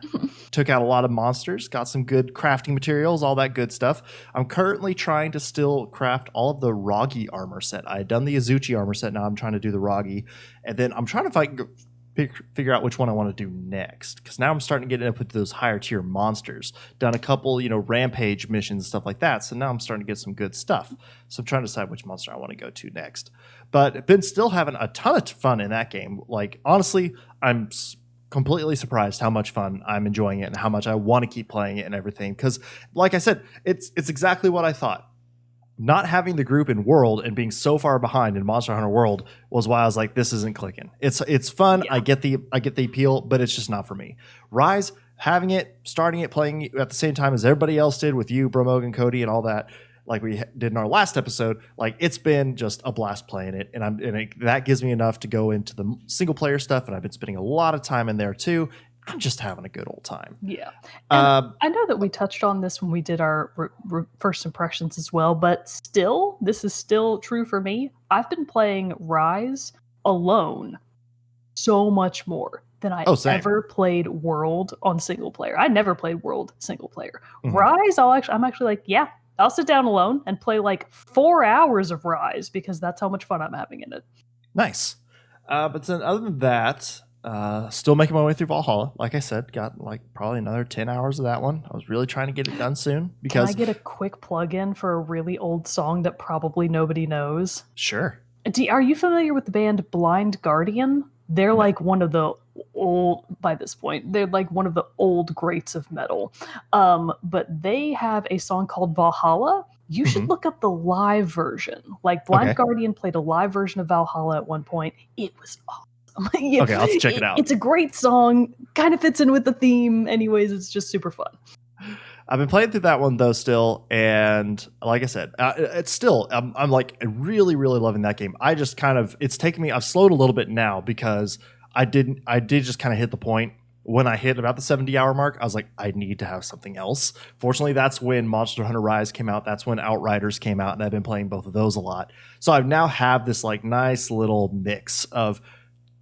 Took out a lot of monsters, got some good crafting materials, all that good stuff. I'm currently trying to still craft all of the Roggy armor set. I had done the Azuchi armor set. Now I'm trying to do the Roggy. And then I'm trying to figure out which one I want to do next, because now I'm starting to get up with those higher tier monsters. Done a couple, rampage missions, stuff like that. So now I'm starting to get some good stuff. So I'm trying to decide which monster I want to go to next. But been still having a ton of fun in that game. Like, honestly, I'm completely surprised how much fun I'm enjoying it and how much I want to keep playing it and everything. Because, like I said, it's exactly what I thought. Not having the group in World and being so far behind in Monster Hunter World was why I was like, this isn't clicking. It's fun. Yeah. I get the appeal, but it's just not for me. Rise, having it, starting it, playing it at the same time as everybody else did with you, Bro, Mogan, Cody, and all that, like we did in our last episode. Like, it's been just a blast playing it, and that gives me enough to go into the single player stuff, and I've been spending a lot of time in there too. I'm just having a good old time. Yeah. And I know that we touched on this when we did our first impressions as well, but still, this is still true for me. I've been playing Rise alone so much more than I ever played World on single player. I never played World single player. Rise, I'm actually like, yeah, I'll sit down alone and play like 4 hours of Rise because that's how much fun I'm having in it. Nice. But then other than that, still making my way through Valhalla. Like I said, got like probably another 10 hours of that one. I was really trying to get it done soon. Because can I get a quick plug-in for a really old song that probably nobody knows? Sure. Are you familiar with the band Blind Guardian? They're like one of the old, by this point, they're like one of the old greats of metal. But they have a song called Valhalla you should look up the live version. Like Blind Guardian played a live version of Valhalla at one point. It was awesome. Okay, I'll have to check it out. It's a great song. Kind of fits in with the theme. Anyways, it's just super fun. I've been playing through that one though still, and like I said, it's still I'm like really loving that game. I just kind of it's taken me. I've slowed a little bit now because I did just kind of hit the point when I hit about the 70-hour mark. I was like, I need to have something else. Fortunately, that's when Monster Hunter Rise came out. That's when Outriders came out, and I've been playing both of those a lot. So I now have this like nice little mix of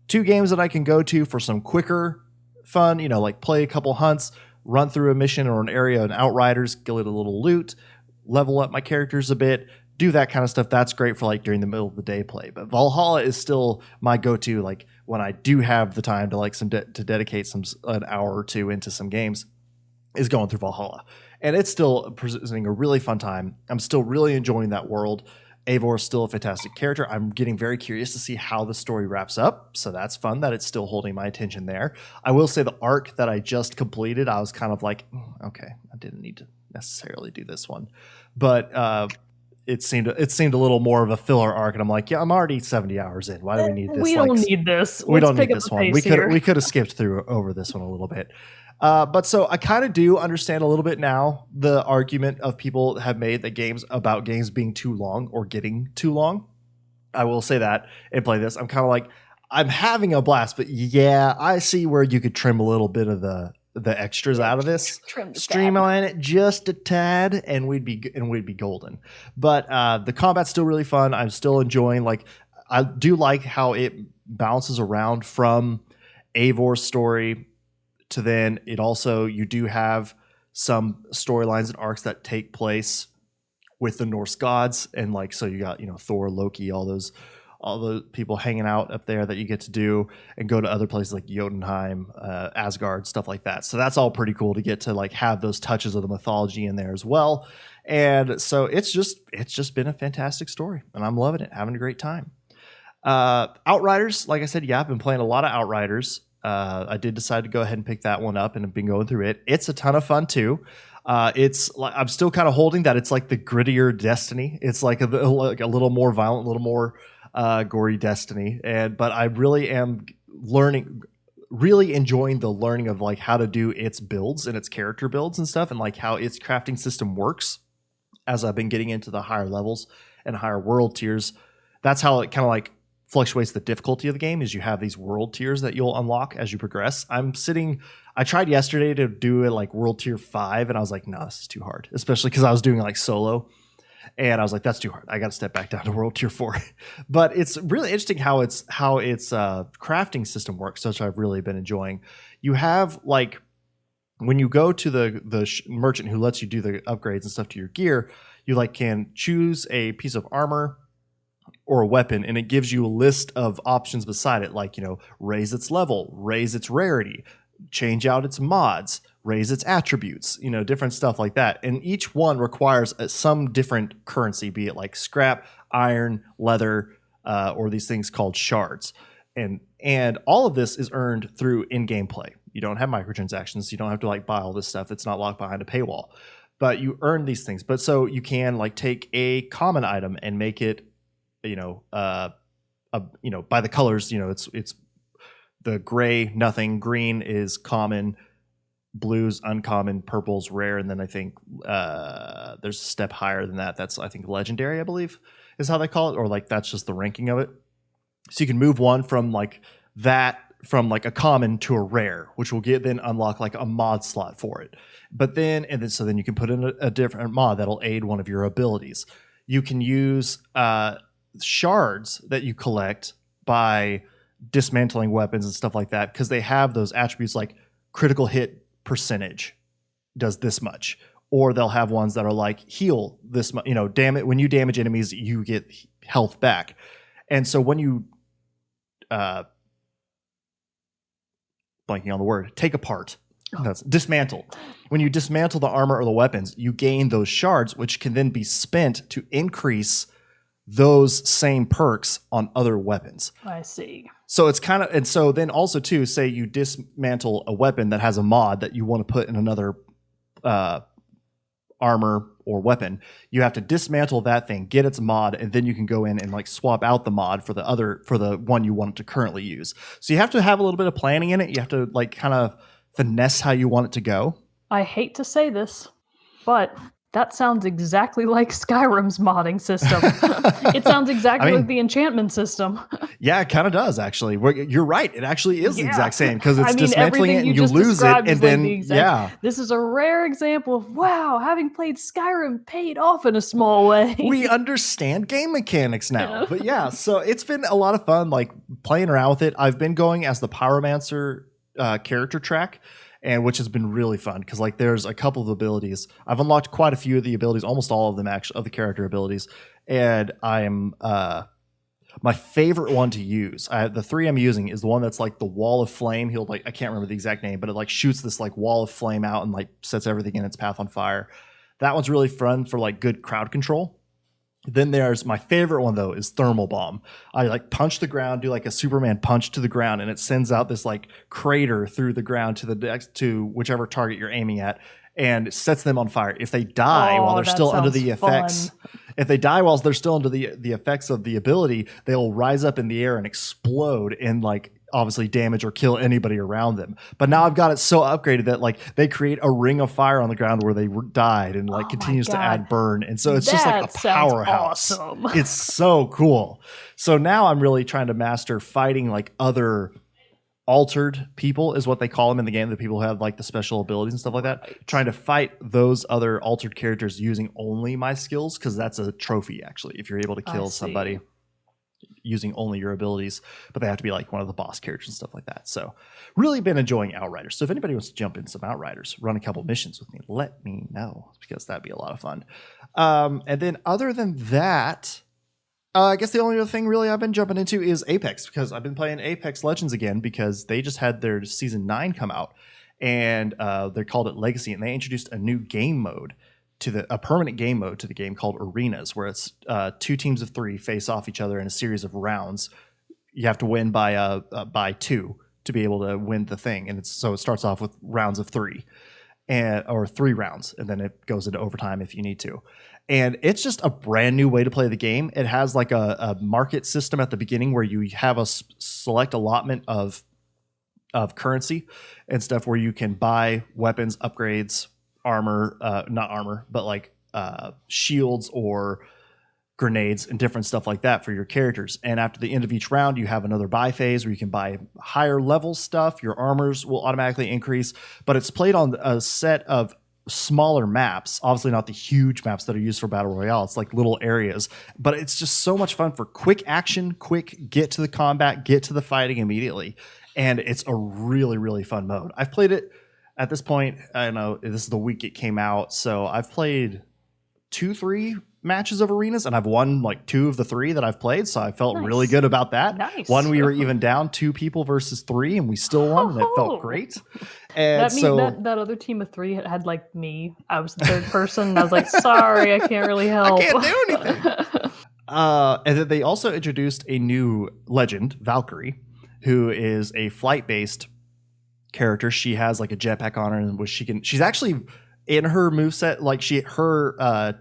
2 games that I can go to for some quicker fun. You know, like play a couple hunts, run through a mission or an area in Outriders, get a little loot, level up my characters a bit, do that kind of stuff. That's great for like during the middle of the day play. But Valhalla is still my go-to, like when I do have the time to like to dedicate an hour or 2 into some games, is going through Valhalla. And it's still presenting a really fun time. I'm still really enjoying that world. Eivor is still a fantastic character. I'm getting very curious to see how the story wraps up. So that's fun that it's still holding my attention there. I will say the arc that I just completed, I was kind of like, okay, I didn't need to necessarily do this one. But it seemed a little more of a filler arc. And I'm like, yeah, I'm already 70 hours in. Why do we need this? We don't need this. We don't need this one. We could have skipped through over this one a little bit. But so I kind of do understand a little bit now the argument of people have made that games being too long or getting too long. I will say that and play this. I'm kind of like, I'm having a blast, but yeah, I see where you could trim a little bit of the extras out of this, streamline it just a tad, and we'd be golden. But the combat's still really fun. I'm still enjoying. Like, I do like how it bounces around from Eivor's story to then it also, you do have some storylines and arcs that take place with the Norse gods, and like, so you got, Thor, Loki, all those people hanging out up there that you get to do, and go to other places like Jotunheim, Asgard, stuff like that. So that's all pretty cool to get to like have those touches of the mythology in there as well. And so it's just been a fantastic story, and I'm loving it, having a great time. Outriders, like I said, yeah, I've been playing a lot of Outriders. I did decide to go ahead and pick that one up, and have been going through it. It's a ton of fun too. It's like, I'm still kind of holding that it's like the grittier Destiny. It's like a little more violent, a little more gory Destiny. But I really am really enjoying the learning of like how to do its builds and its character builds and stuff, and like how its crafting system works as I've been getting into the higher levels and higher world tiers. That's how it kind of like fluctuates the difficulty of the game, is you have these world tiers that you'll unlock as you progress. I tried yesterday to do it like world tier 5, and I was like, no, this is too hard, especially because I was doing like solo, and I was like, that's too hard. I got to step back down to world tier 4. But it's really interesting how its crafting system works, which I've really been enjoying. You have like, when you go to the merchant who lets you do the upgrades and stuff to your gear, you like can choose a piece of armor or a weapon, and it gives you a list of options beside it, like, raise its level, raise its rarity, change out its mods, raise its attributes, different stuff like that. And each one requires some different currency, be it like scrap, iron, leather, or these things called shards. And all of this is earned through in-game play. You don't have microtransactions. You don't have to like buy all this stuff. It's not locked behind a paywall, but you earn these things. But so you can like take a common item and make it, by the colors, it's the gray, nothing, green is common, blue's uncommon, purple's rare, and then I think there's a step higher than that. That's, I think, legendary, I believe, is how they call it, or like that's just the ranking of it. So you can move one from like that, from like a common to a rare, which will then unlock like a mod slot for it. But then you can put in a different mod that'll aid one of your abilities. You can use shards that you collect by dismantling weapons and stuff like that, because they have those attributes like critical hit percentage does this much, or they'll have ones that are like heal this much, when you damage enemies you get health back. And so when you blanking on the word, take apart, that's dismantle. When you dismantle the armor or the weapons, you gain those shards, which can then be spent to increase those same perks on other weapons. I see. So it's kind of, and so then also too, say you dismantle a weapon that has a mod that you want to put in another armor or weapon, you have to dismantle that thing, get its mod, and then you can go in and like swap out the mod for the one you want to currently use. So you have to have a little bit of planning in it. You have to like kind of finesse how you want it to go. I hate to say this, but that sounds exactly like Skyrim's modding system. It sounds exactly like the enchantment system. Yeah, it kind of does, actually. You're right. It actually is the exact same because it's dismantling it and you lose it. And then, this is a rare example of, wow, having played Skyrim paid off in a small way. We understand game mechanics now. But yeah, so it's been a lot of fun, like playing around with it. I've been going as the Pyromancer character track, and which has been really fun because like there's a couple of abilities. I've unlocked quite a few of the abilities, almost all of them actually, of the character abilities. And I'm my favorite one to use, the three I'm using is the one that's like the wall of flame. He'll like, I can't remember the exact name, but it like shoots this like wall of flame out and like sets everything in its path on fire. That one's really fun for like good crowd control. Then there's my favorite one though is thermal bomb. I like punch the ground, do like a Superman punch to the ground, and it sends out this like crater through the ground to whichever target you're aiming at, and it sets them on fire. If they die while they're still under the effects, if they die while they're still under the effects of the ability, they'll rise up in the air and explode and like obviously damage or kill anybody around them. But now I've got it so upgraded that like they create a ring of fire on the ground where they died and like continues to add burn. And so it's just like a powerhouse. Awesome. It's so cool. So now I'm really trying to master fighting like other altered people is what they call them in the game. The people who have like the special abilities and stuff like that. Trying to fight those other altered characters using only my skills, because that's a trophy actually. If you're able to kill somebody using only your abilities, but they have to be like one of the boss characters and stuff like that. So really been enjoying Outriders. So if anybody wants to jump in some Outriders, run a couple missions with me, let me know, because that'd be a lot of fun. And then other than that, I guess the only other thing really I've been jumping into is Apex, because I've been playing Apex Legends again because they just had their season 9 come out, and they called it Legacy, and they introduced a new game mode a permanent game mode to the game called Arenas, where it's 2 teams of 3 face off each other in a series of rounds. You have to win by 2 to be able to win the thing, and so it starts off with rounds of 3, or 3 rounds, and then it goes into overtime if you need to. And it's just a brand new way to play the game. It has like a market system at the beginning where you have a select allotment of currency and stuff where you can buy weapons, upgrades, armor, not armor, but like shields or grenades and different stuff like that for your characters. And after the end of each round, you have another buy phase where you can buy higher level stuff. Your armors will automatically increase, but it's played on a set of smaller maps, obviously not the huge maps that are used for Battle Royale. It's like little areas, but it's just so much fun for quick action, quick get to the combat, get to the fighting immediately. And it's a really, really fun mode. I've played it at this point. I know this is the week it came out, so I've played 2-3 matches of Arenas, and I've won like 2 of the 3 that I've played, so I felt really good about that. Nice. One, we were even down 2 people versus 3, and we still won, and it felt great. And that means that other team of 3 had like me. I was the third person, and I was like, sorry, I can't really help. I can't do anything. And then they also introduced a new legend, Valkyrie, who is a flight-based character. She has like a jetpack on her, and which she's actually in her moveset, like her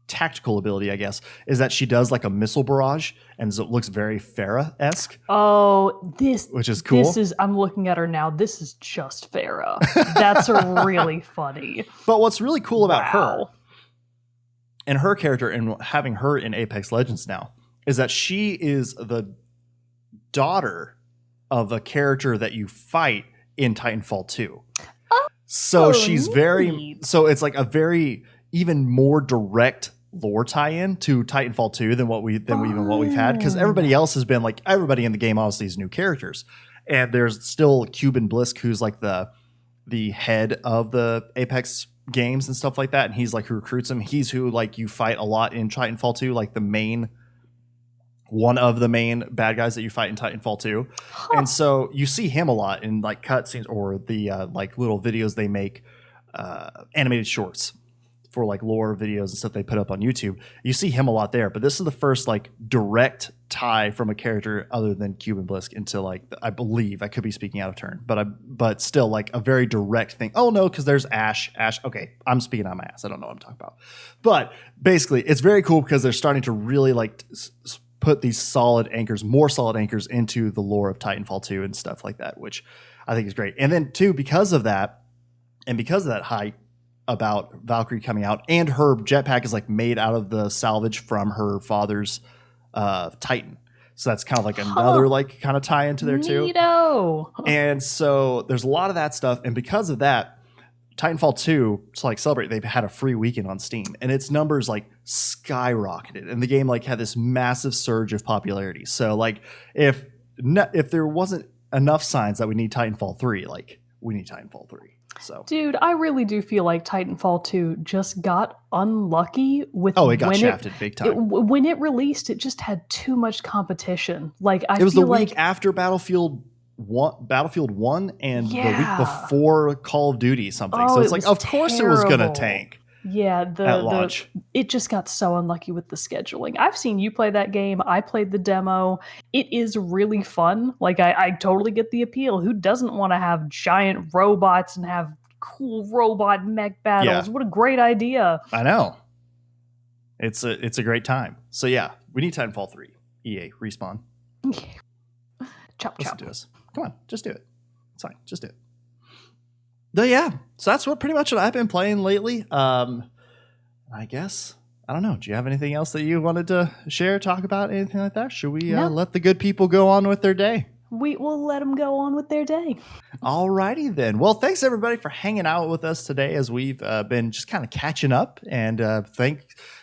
tactical ability, I guess, is that she does like a missile barrage, and so it looks very Pharah-esque. Oh, which is cool. I'm looking at her now. This is just Pharah. That's really funny. But what's really cool about her and her character, and having her in Apex Legends now, is that she is the daughter of a character that you fight in Titanfall 2. So she's it's like a very even more direct lore tie-in to Titanfall 2 than what we've had, because everybody else has been like, everybody in the game obviously is new characters, and there's still Cuban Blisk, who's like the head of the Apex games and stuff like that, and he's like who recruits him. He's who like you fight a lot in Titanfall 2, like one of the main bad guys that you fight in Titanfall 2. And so you see him a lot in like cutscenes or the like little videos they make, animated shorts for like lore videos and stuff they put up on YouTube. You see him a lot there, but this is the first like direct tie from a character other than Cuban Blisk into like, I believe, I could be speaking out of turn, but still like a very direct thing. Oh no, because there's Ash. Okay, I'm speaking on my ass. I don't know what I'm talking about. But basically, it's very cool because they're starting to really like put these more solid anchors into the lore of Titanfall 2 and stuff like that, which I think is great. And then too, because of that hype about Valkyrie coming out, and her jetpack is like made out of the salvage from her father's Titan. So that's kind of like another like kind of tie into there too. Neato. And so there's a lot of that stuff. And because of that, Titanfall 2, to like celebrate, they've had a free weekend on Steam, and its numbers like skyrocketed, and the game like had this massive surge of popularity. So like if there wasn't enough signs that we need Titanfall 3, like we need Titanfall 3. So dude, I really do feel like Titanfall 2 just got unlucky with it got shafted big time. When it released, it just had too much competition. Like it was the week after Battlefield 1 and the week before Call of Duty something. So it's like, of course it was going to tank. Yeah, at launch. It just got so unlucky with the scheduling. I've seen you play that game. I played the demo. It is really fun. Like I totally get the appeal. Who doesn't want to have giant robots and have cool robot mech battles? Yeah. What a great idea. I know. It's a great time. So yeah, we need Titanfall 3. EA, Respawn. Chop. Listen to us. Come on, just do it. It's fine. Just do it. But yeah, so that's pretty much what I've been playing lately. I guess, I don't know. Do you have anything else that you wanted to share, talk about, anything like that? Should we let the good people go on with their day? We will let them go on with their day. All righty then. Well, thanks everybody for hanging out with us today as we've been just kind of catching up. And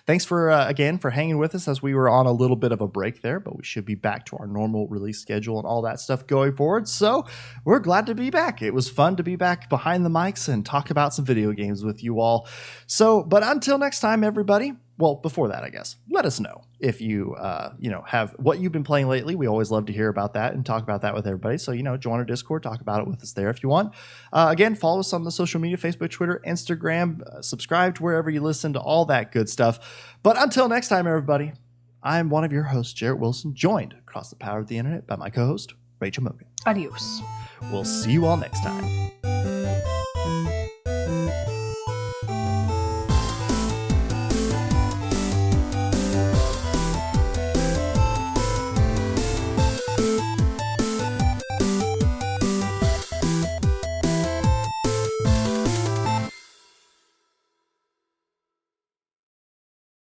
thanks for again for hanging with us as we were on a little bit of a break there, but we should be back to our normal release schedule and all that stuff going forward. So we're glad to be back. It was fun to be back behind the mics and talk about some video games with you all. So, but until next time, everybody. Well, before that, I guess, let us know if you, have what you've been playing lately. We always love to hear about that and talk about that with everybody. So, join our Discord, talk about it with us there if you want. Again, follow us on the social media, Facebook, Twitter, Instagram, subscribe to wherever you listen to all that good stuff. But until next time, everybody, I'm one of your hosts, Jerrett Wilson, joined across the power of the internet by my co-host, Rachel Mogan. Adios. We'll see you all next time.